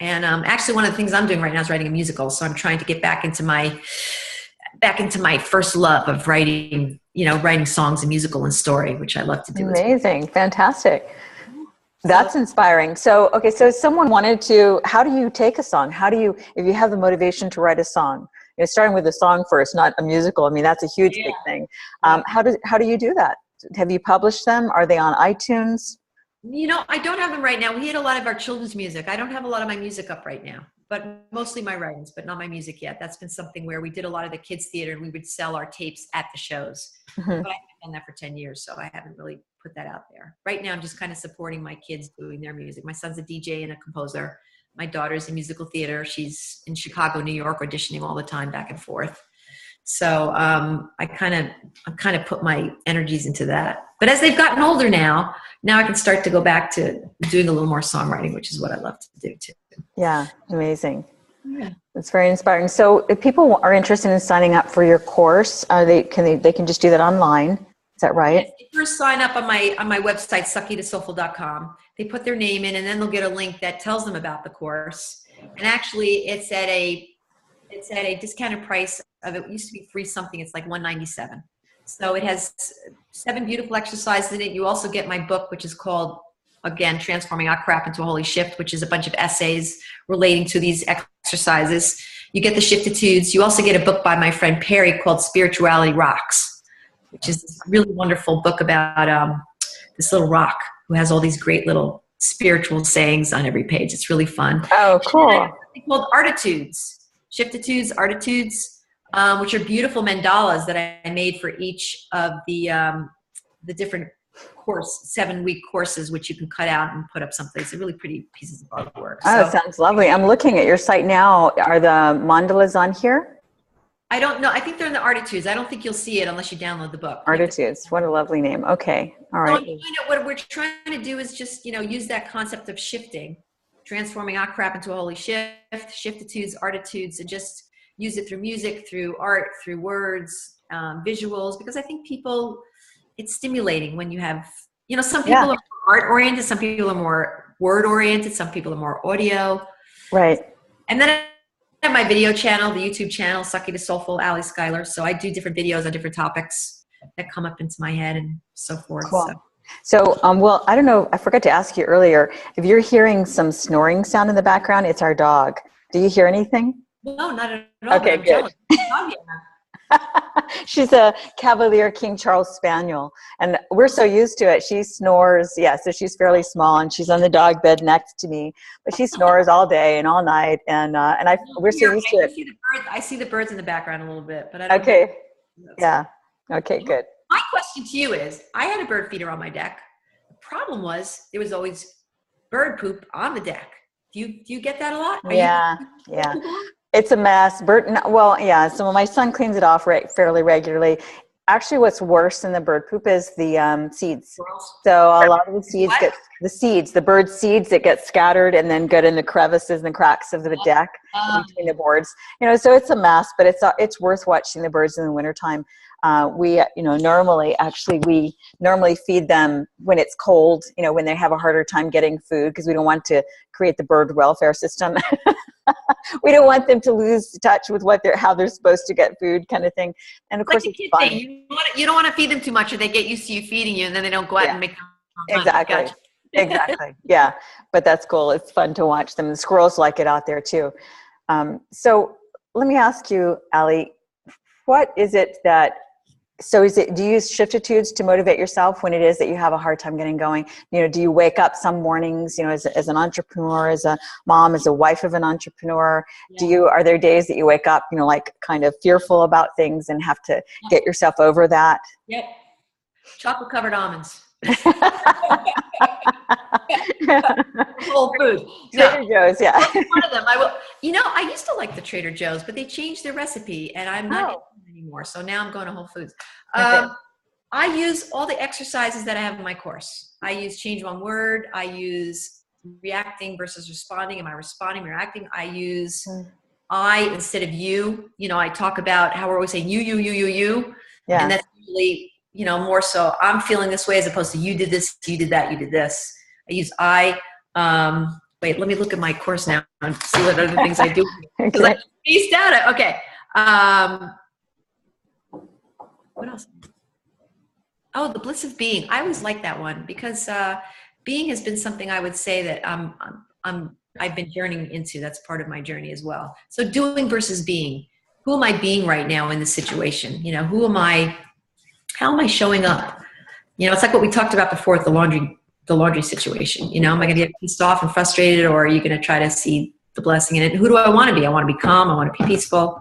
And actually, one of the things I'm doing right now is writing a musical. So I'm trying to get back into my first love of writing, writing songs and musical and story, which I love to do. Amazing. Fantastic. That's inspiring. So, okay. So someone wanted to, how do you take a song? If you have the motivation to write a song, starting with a song first, not a musical. I mean, that's a huge, big thing. How do you do that? Have you published them? Are they on iTunes? I don't have them right now. We had a lot of our children's music. I don't have a lot of my music up right now, but mostly my writings, but not my music yet. That's been something where we did a lot of the kids' theater and we would sell our tapes at the shows. Mm-hmm. But I haven't done that for 10 years, so I haven't really put that out there. Right now, I'm just kind of supporting my kids doing their music. My son's a DJ and a composer. My daughter's in musical theater. She's in Chicago, New York, auditioning all the time, back and forth. So I kind of put my energies into that. But as they've gotten older now I can start to go back to doing a little more songwriting, which is what I love to do too. Yeah, amazing. Yeah, it's very inspiring. So if people are interested in signing up for your course, they can just do that online. Is that right? Yes, they first sign up on my website, suckytosoulful.com. They put their name in, and then they'll get a link that tells them about the course. And actually, it's at a discounted price of, it used to be free something. It's like $197. So it has 7 beautiful exercises in it. You also get my book, which is called, again, Transforming Our Crap into a Holy Shift, which is a bunch of essays relating to these exercises. You get the Shift-It-Twos. You also get a book by my friend Perry called Spirituality Rocks, which is this really wonderful book about this little rock who has all these great little spiritual sayings on every page. It's really fun. Oh, cool. It's called Artitudes. Shift-It-Twos, Artitudes, which are beautiful mandalas that I made for each of the different 7-week courses, which you can cut out and put up someplace. They're really pretty pieces of artwork. Oh, it sounds lovely. I'm looking at your site now. Are the mandalas on here? I don't know. I think they're in the Artitudes. I don't think you'll see it unless you download the book. Artitudes. What a lovely name. Okay. All right. So what we're trying to do is just, use that concept of shifting, transforming our crap into a holy shift, Shift-It-Twos, Artitudes, and just use it through music, through art, through words, visuals, because I think it's stimulating when you have, some people are more art-oriented, some people are more word-oriented, some people are more audio. Right. And then I have my video channel, the YouTube channel, Sucky to Soulful, Skylar. So I do different videos on different topics that come up into my head and so forth. Cool. So, well, I don't know, I forgot to ask you earlier, if you're hearing some snoring sound in the background, it's our dog. Do you hear anything? No, not at all. Okay, good. She's a Cavalier King Charles Spaniel, and we're so used to it. She snores, so she's fairly small, and she's on the dog bed next to me, but she snores all day and all night, and we're so used to it. I see the birds in the background a little bit, but I don't okay. Yeah. Okay, good. My question to you is, I had a bird feeder on my deck. The problem was there was always bird poop on the deck. Do you get that a lot? Yeah. It's a mess. So my son cleans it off fairly regularly. Actually, what's worse than the bird poop is the seeds. So a lot of the seeds the bird seeds that get scattered and then get in the crevices and the cracks of the deck between the boards. So it's a mess, but it's worth watching the birds in the wintertime. We normally feed them when it's cold, when they have a harder time getting food, because we don't want to create the bird welfare system. We don't want them to lose touch with how they're supposed to get food, kind of thing. And of course, it's fun. You don't want to feed them too much, or they get used to you feeding you, and then they don't go out and make them. Exactly. Gotcha. Exactly. Yeah. But that's cool. It's fun to watch them. The squirrels like it out there too. So let me ask you, Allie, what is it that, so do you use Shiftitudes to motivate yourself when it is that you have a hard time getting going? You know, do you wake up some mornings, you know, as an entrepreneur, as a mom, as a wife of an entrepreneur? Yeah. Are there days that you wake up, you know, like kind of fearful about things and have to get yourself over that? Yep. Chocolate covered almonds. Whole food. Trader Joe's, yeah. One of them. I used to like the Trader Joe's, but they changed their recipe and I'm not into it anymore. So now I'm going to Whole Foods. Okay. I use all the exercises that I have in my course. I use change one word. I use reacting versus responding. Am I responding, reacting? I use I instead of you. You know, I talk about how we're always saying you. Yeah. And that's usually, you know, more so I'm feeling this way as opposed to you did this, you did that, you did this. I use I. Wait, let me look at my course now and see what other things I do. Because I spaced out. Okay. What else? Oh, the bliss of being. I always like that one because being has been something I would say that I've been journeying into. That's part of my journey as well. So doing versus being. Who am I being right now in this situation? You know, who am I? How am I showing up? You know, it's like what we talked about before with the laundry situation. You know, am I going to get pissed off and frustrated, or are you going to try to see the blessing in it? Who do I want to be? I want to be calm. I want to be peaceful.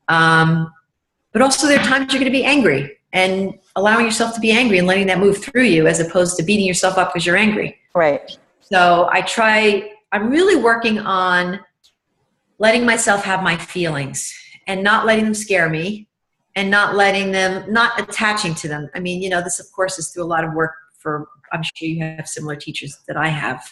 But also there are times you're going to be angry, and allowing yourself to be angry and letting that move through you as opposed to beating yourself up because you're angry. Right. So I'm really working on letting myself have my feelings and not letting them scare me and not attaching to them. I mean, you know, this of course is through a lot of work I'm sure you have similar teachers that I have,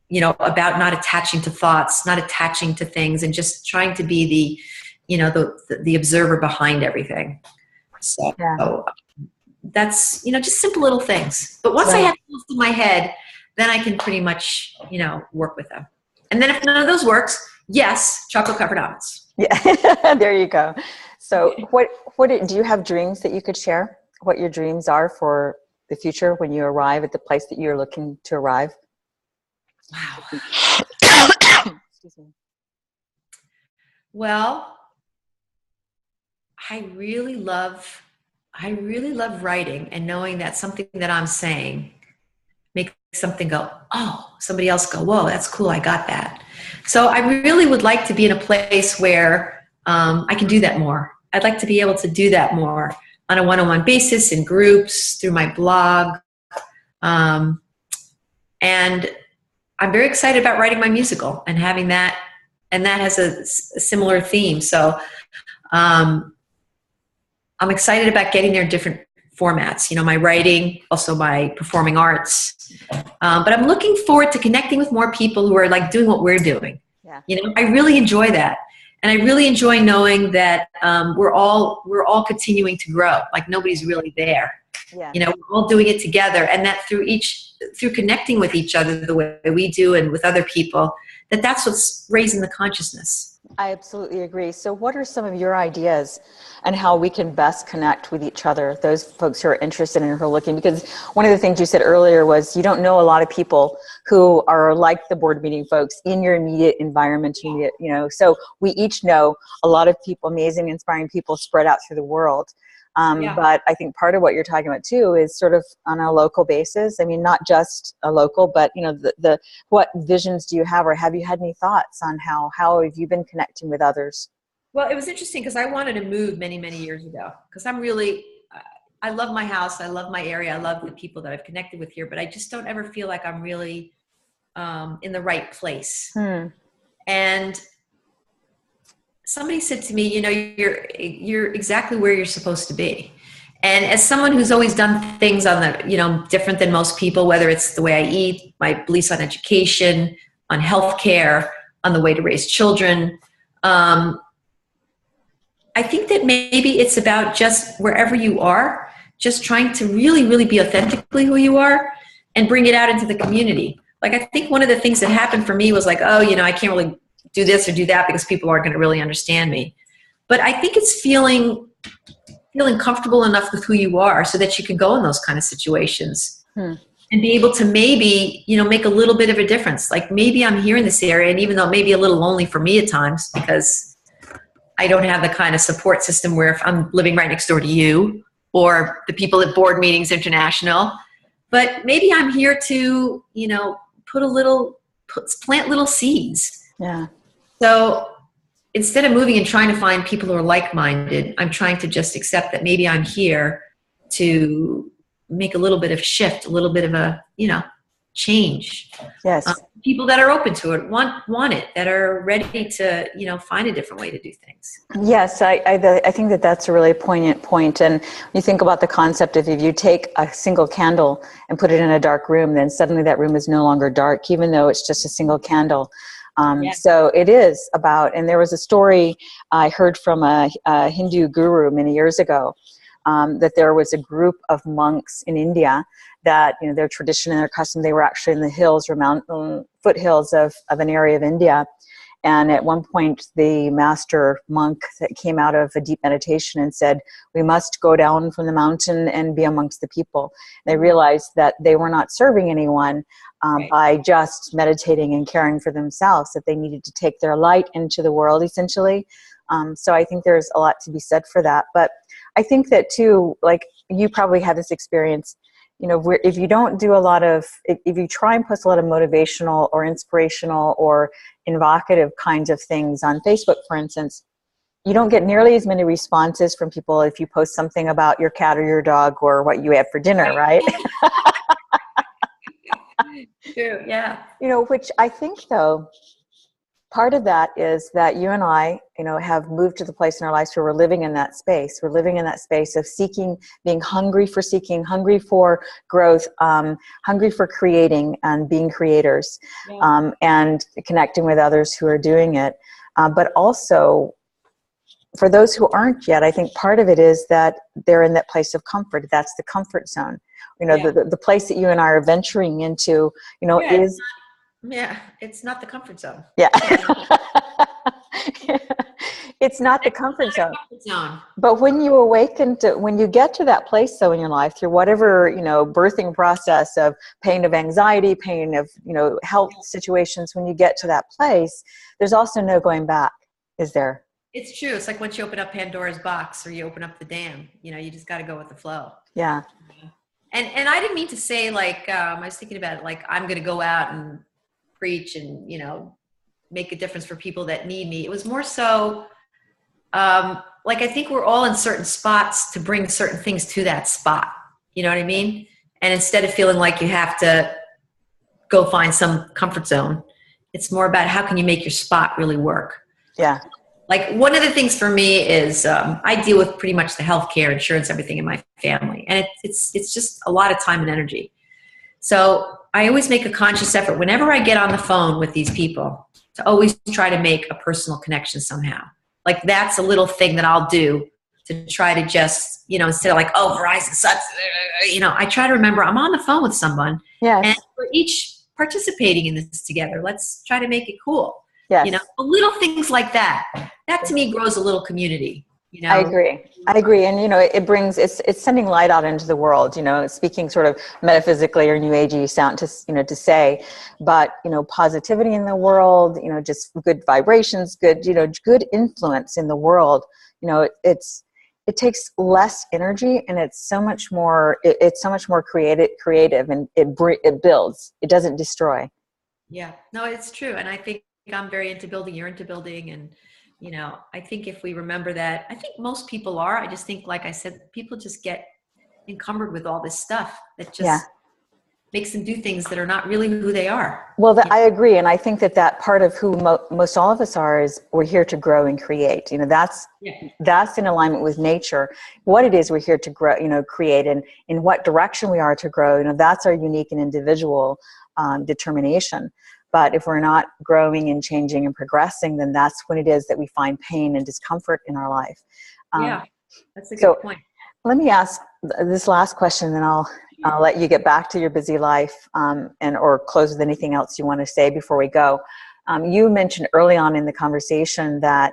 you know, about not attaching to thoughts, not attaching to things, and just trying to be the observer behind everything. So that's, you know, just simple little things. But once I have those in my head, then I can pretty much, you know, work with them. And then if none of those works, yes, chocolate covered almonds. Yeah, there you go. So do you have dreams that you could share? What your dreams are for the future when you arrive at the place that you're looking to arrive? Wow. Excuse me. Well, I really love writing and knowing that something that I'm saying makes something go, oh, somebody else go, whoa, that's cool. I got that. So I really would like to be in a place where I can do that more. I'd like to be able to do that more on a one-on-one basis, in groups, through my blog. And I'm very excited about writing my musical and having that, and that has a similar theme. So I'm excited about getting there in different formats, you know, my writing, also my performing arts. But I'm looking forward to connecting with more people who are like doing what we're doing. Yeah. You know, I really enjoy that. And I really enjoy knowing that we're all continuing to grow. Like nobody's really there. Yeah. You know, we're all doing it together, and that through connecting with each other the way we do and with other people, that's what's raising the consciousness. I absolutely agree. So what are some of your ideas on how we can best connect with each other, those folks who are interested and who are looking? Because one of the things you said earlier was you don't know a lot of people who are like the board meeting folks in your immediate environment, you know, so we each know a lot of people, amazing, inspiring people spread out through the world. But I think part of what you're talking about too is sort of on a local basis. I mean, not just a local, but you know, what visions do you have, or have you had any thoughts on how have you been connecting with others? Well, it was interesting because I wanted to move many, many years ago because I love my house. I love my area. I love the people that I've connected with here, but I just don't ever feel like I'm really in the right place. And somebody said to me, you know, you're exactly where you're supposed to be. And as someone who's always done things on the, you know, different than most people, whether it's the way I eat, my beliefs on education, on healthcare, on the way to raise children, I think that maybe it's about just wherever you are, just trying to really, really be authentically who you are and bring it out into the community. Like, I think one of the things that happened for me was like, oh, you know, I can't really do this or do that because people aren't going to really understand me. But I think it's feeling comfortable enough with who you are so that you can go in those kind of situations. and be able to maybe, make a little bit of a difference. Like maybe I'm here in this area, and even though it may be a little lonely for me at times because I don't have the kind of support system where if I'm living right next door to you or the people at Board Meetings International, but maybe I'm here to, plant little seeds. Yeah. So instead of moving and trying to find people who are like-minded, I'm trying to just accept that maybe I'm here to make a little bit of shift, a little bit of a, change. Yes. People that are open to it, want it, that are ready to, find a different way to do things. Yes, I think that that's a really poignant point. And you think about the concept of if you take a single candle and put it in a dark room, then suddenly that room is no longer dark, even though it's just a single candle. So it is about, and there was a story I heard from a Hindu guru many years ago, that there was a group of monks in India that, their tradition and their custom, they were actually in the hills or mountain foothills of an area of India. And at one point, the master monk that came out of a deep meditation and said, we must go down from the mountain and be amongst the people. They realized that they were not serving anyone by just meditating and caring for themselves, that they needed to take their light into the world, essentially. So I think there's a lot to be said for that. But I think that, too, like you probably had this experience, if you don't do a lot of, if you try and post a lot of motivational or inspirational or evocative kinds of things on Facebook, for instance, you don't get nearly as many responses from people if you post something about your cat or your dog or what you had for dinner, right? True, yeah. Which I think, though, part of that is that you and I, have moved to the place in our lives where we're living in that space. We're living in that space of seeking, being hungry for seeking, hungry for growth, hungry for creating and being creators, and connecting with others who are doing it. But also, for those who aren't yet, I think part of it is that they're in that place of comfort. That's the comfort zone. The place that you and I are venturing into, is... Yeah, it's not the comfort zone. Yeah. It's not the comfort zone. But when you awaken to, when you get to that place, though, in your life, through whatever, birthing process of pain of anxiety, pain of, health situations, when you get to that place, there's also no going back, is there? It's true. It's like once you open up Pandora's box or you open up the dam, you just got to go with the flow. Yeah. And I didn't mean to say I was thinking about it, like I'm going to go out and preach and, make a difference for people that need me. It was more so, I think we're all in certain spots to bring certain things to that spot. You know what I mean? And instead of feeling like you have to go find some comfort zone, it's more about how can you make your spot really work? Yeah. Like one of the things for me is I deal with pretty much the healthcare, insurance, everything in my family. And it's just a lot of time and energy. So I always make a conscious effort whenever I get on the phone with these people to always try to make a personal connection somehow. Like that's a little thing that I'll do to try to just, instead of Verizon sucks, I try to remember I'm on the phone with someone. Yes. And we're each participating in this together. Let's try to make it cool. Yes. Little things like that. That to me grows a little community. I agree. And, it brings, it's sending light out into the world, speaking sort of metaphysically or new agey sound to say, but, positivity in the world, just good vibrations, good, good influence in the world, it takes less energy and it's so much more, it's so much more creative and it builds, it doesn't destroy. Yeah, no, it's true. And I think I'm very into building, you're into building. And, I think if we remember that, I think most people are, I just think, like I said, people just get encumbered with all this stuff that just makes them do things that are not really who they are. Well, I agree. And I think that part of who most all of us are is we're here to grow and create. That's in alignment with nature. What it is we're here to grow, create, and in what direction we are to grow, that's our unique and individual determination. But if we're not growing and changing and progressing, then that's when it is that we find pain and discomfort in our life. That's a good point. Let me ask this last question, then I'll let you get back to your busy life or close with anything else you want to say before we go. You mentioned early on in the conversation that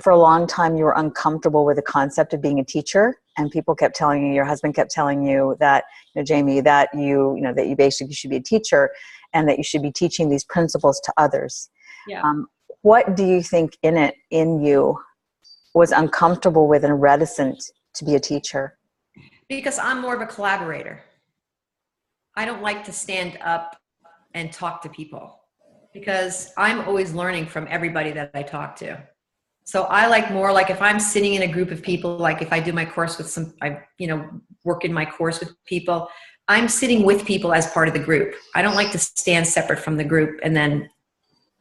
for a long time you were uncomfortable with the concept of being a teacher, and people kept telling you, your husband kept telling you that, Jamie, that that you basically should be a teacher and that you should be teaching these principles to others. Yeah. What do you think in you was uncomfortable with and reticent to be a teacher? Because I'm more of a collaborator. I don't like to stand up and talk to people because I'm always learning from everybody that I talk to. So I like more like if I'm sitting in a group of people, like if I do my course with work in my course with people, I'm sitting with people as part of the group. I don't like to stand separate from the group. And then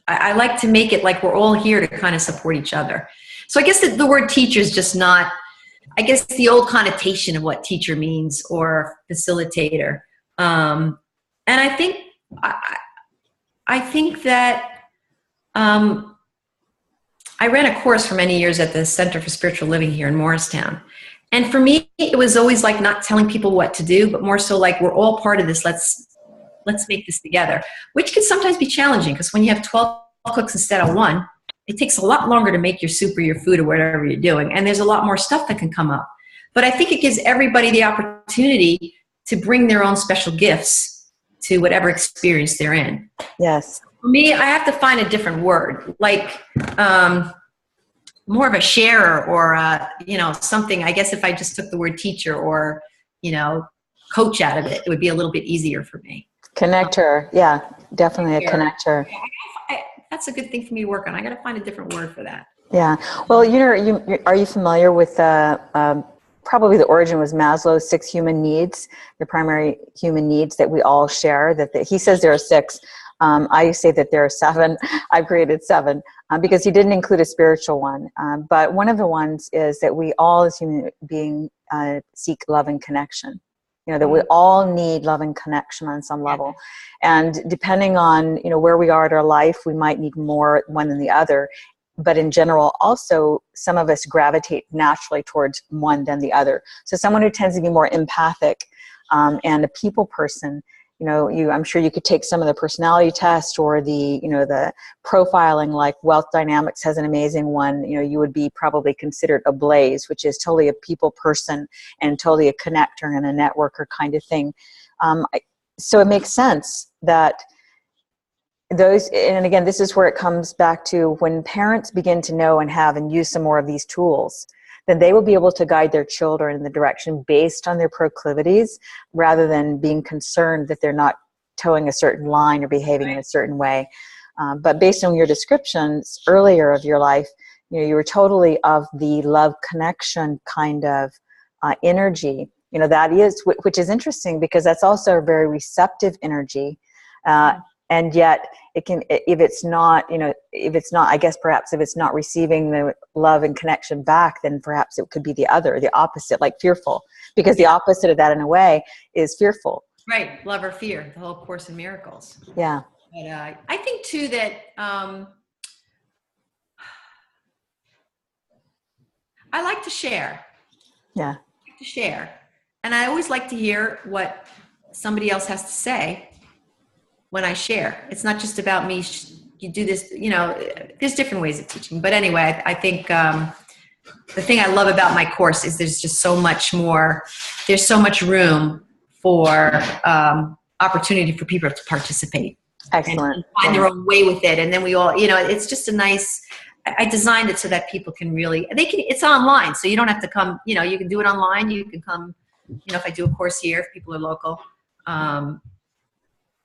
I like to make it like we're all here to kind of support each other. So I guess the word teacher is just not, I guess the old connotation of what teacher means or facilitator. And I think that I ran a course for many years at the Center for Spiritual Living here in Morristown. And for me, it was always like not telling people what to do, but more so like we're all part of this. Let's make this together, which can sometimes be challenging because when you have 12 cooks instead of one, it takes a lot longer to make your soup or your food or whatever you're doing. And there's a lot more stuff that can come up. But I think it gives everybody the opportunity to bring their own special gifts to whatever experience they're in. Yes. For me, I have to find a different word, like more of a sharer or, something. I guess if I just took the word teacher or, coach out of it, it would be a little bit easier for me. Connector. Yeah, definitely a connector. That's a good thing for me to work on. I got to find a different word for that. Yeah. Well, are you familiar with probably the origin was Maslow's 6 human needs, the primary human needs that we all share? He says there are 6. I say that there are 7. I've created 7 because he didn't include a spiritual one. But one of the ones is that we all as human beings seek love and connection. That we all need love and connection on some level. And depending on, where we are in our life, we might need more one than the other. But in general, also, some of us gravitate naturally towards one than the other. So someone who tends to be more empathic and a people person, I'm sure you could take some of the personality tests or the profiling, like Wealth Dynamics has an amazing one. You would be probably considered a blaze, which is totally a people person and totally a connector and a networker kind of thing. So it makes sense that and again, this is where it comes back to when parents begin to know and have and use some more of these tools, then they will be able to guide their children in the direction based on their proclivities rather than being concerned that they're not towing a certain line or behaving in a certain way. But based on your descriptions earlier of your life, you were totally of the love connection kind of energy. That is, which is interesting because that's also a very receptive energy. And yet it can, if it's not, I guess perhaps if it's not receiving the love and connection back, then perhaps it could be the opposite, like fearful, because the opposite of that in a way is fearful. Right. Love or fear, the whole Course in Miracles. Yeah. But I think too that I like to share. Yeah. I like to share. And I always like to hear what somebody else has to say when I share. It's not just about me. You do this, there's different ways of teaching. But anyway, I think the thing I love about my course is there's just so much more. There's so much room for opportunity for people to participate. Excellent. And find their own way with it. And then we all, it's just a nice, I designed it so that people can really, it's online. So you don't have to come, you can do it online. You can come, if I do a course here, if people are local.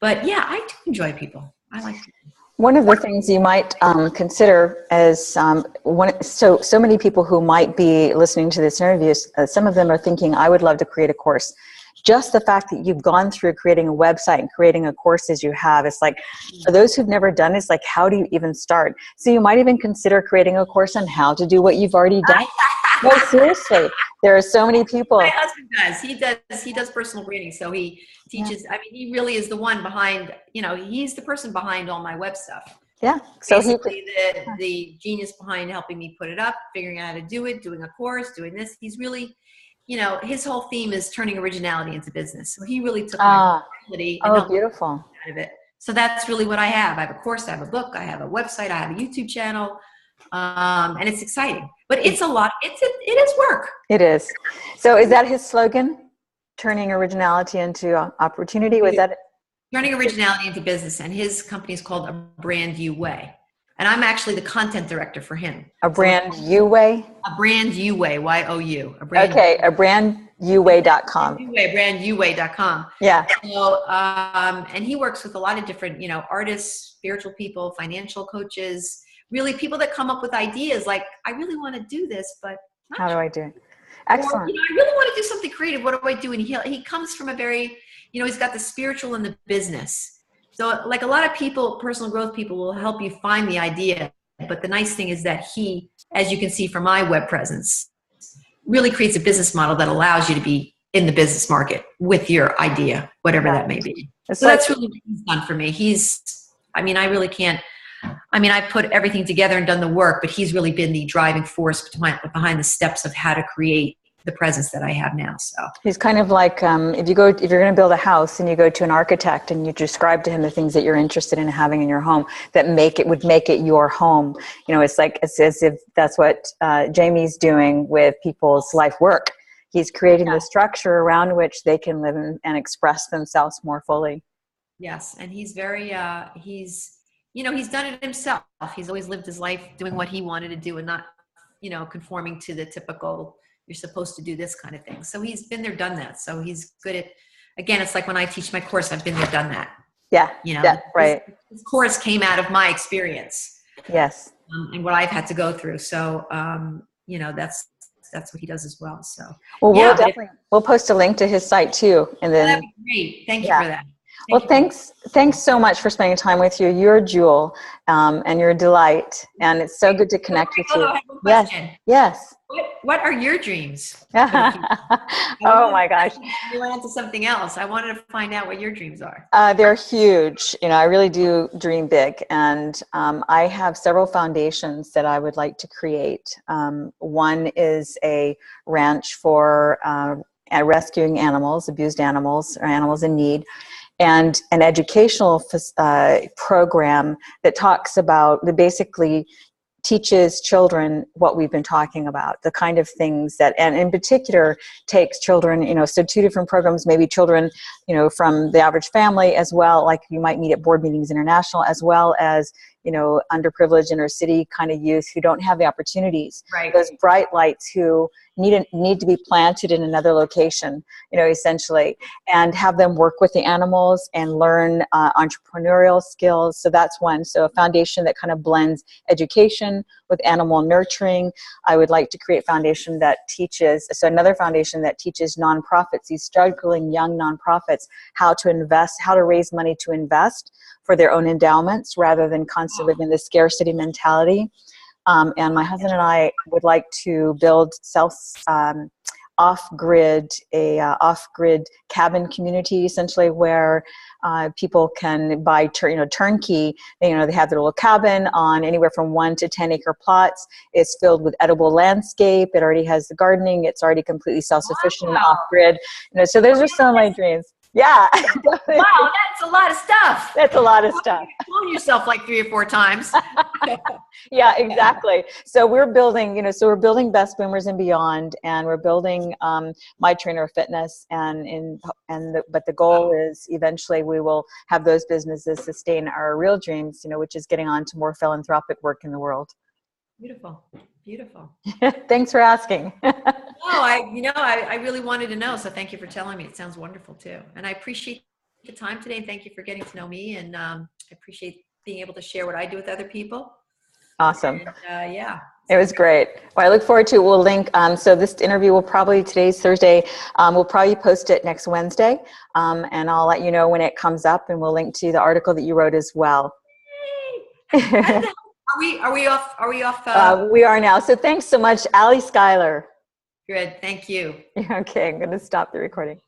But yeah, I do enjoy people. I like people. One of the things you might consider as so many people who might be listening to this interview, some of them are thinking, I would love to create a course. Just the fact that you've gone through creating a website and creating a course as you have, it's like, for those who've never done it, it's like, how do you even start? So you might even consider creating a course on how to do what you've already done. No, seriously. There are so many people. My husband does. He does personal branding. So he teaches. Yeah. He really is the one behind, he's the person behind all my web stuff. Yeah. So basically the genius behind helping me put it up, figuring out how to do it, doing a course, doing this. He's really, his whole theme is turning originality into business. So he really took my originality and beautiful out of it. So that's really what I have. I have a course, I have a book, I have a website, I have a YouTube channel. And it's exciting, but it's a lot. It is work. It is. So is that his slogan? Turning originality into opportunity? Was that it? Turning originality into business, and his company is called A Brand You Way. And I'm actually the content director for him. A Brand You Way? A Brand You Way, Y-O-U. Okay, a brandyouway.com. Brandyouway.com. Yeah. So, and he works with a lot of different, artists, spiritual people, financial coaches, really people that come up with ideas like, I really want to do this, but how do I do it? Excellent. Or, I really want to do something creative. What do I do? And he comes from a very, he's got the spiritual and the business. So like a lot of people, personal growth people will help you find the idea. But the nice thing is that he, as you can see from my web presence, really creates a business model that allows you to be in the business market with your idea, whatever that may be. So that's really what he's done for me. I really can't, I've put everything together and done the work, but he's really been the driving force behind the steps of how to create the presence that I have now. So he's kind of like, if you're going to build a house and you go to an architect and you describe to him the things that you're interested in having in your home that would make it your home. It's as if that's what Jamie's doing with people's life work. He's creating the structure around which they can live and express themselves more fully. Yes. And he's very, he's done it himself. He's always lived his life doing what he wanted to do and not, conforming to the typical, you're supposed to do this kind of thing. So he's been there, done that. So he's good at, again, it's like when I teach my course, I've been there, done that. Yeah. Yeah, right. This course came out of my experience. Yes. And what I've had to go through. So, that's what he does as well. So, we'll post a link to his site too. And then that'd be great. Thank you for that. Thanks so much for spending time with you. You're a jewel, and you're a delight, and it's so good to connect with you. I have one question. Yes. What are your dreams? Oh my gosh. You went into something else. I wanted to find out what your dreams are. They're huge. I really do dream big, and I have several foundations that I would like to create. One is a ranch for rescuing animals, abused animals, or animals in need, and an educational program that basically teaches children what we've been talking about, the kind of things that, and in particular takes children, so 2 different programs, maybe children, from the average family as well, like you might meet at Board Meetings International, as well as, underprivileged inner city kind of youth who don't have the opportunities, right. Those bright lights who need to be planted in another location, essentially, and have them work with the animals and learn entrepreneurial skills. So that's one. So a foundation that kind of blends education with animal nurturing. I would like to create a foundation that another foundation that teaches nonprofits, these struggling young nonprofits, how to invest, how to raise money to invest for their own endowments rather than constantly living in the scarcity mentality. And my husband and I would like to build off-grid cabin community, essentially, where people can buy turnkey. They have their little cabin on anywhere from 1 to 10 acre plots. It's filled with edible landscape. It already has the gardening. It's already completely self-sufficient and off-grid. So those are some of my dreams. Yeah. Wow, that's a lot of stuff. That's a lot of stuff. Clone yourself like 3 or 4 times. Yeah, exactly. So we're building, we're building Best Boomers and Beyond, and we're building My Trainer Fitness, but the goal is eventually we will have those businesses sustain our real dreams, which is getting on to more philanthropic work in the world. Beautiful. Beautiful. Thanks for asking. I really wanted to know. So thank you for telling me. It sounds wonderful too. And I appreciate the time today. And thank you for getting to know me. And I appreciate being able to share what I do with other people. Awesome. And, it was great. Well, I look forward to it. We'll link. So this interview today's Thursday. We'll probably post it next Wednesday. And I'll let you know when it comes up, and we'll link to the article that you wrote as well. Are we off? We are now. So thanks so much, Skylar. Good. Thank you. Okay. I'm going to stop the recording.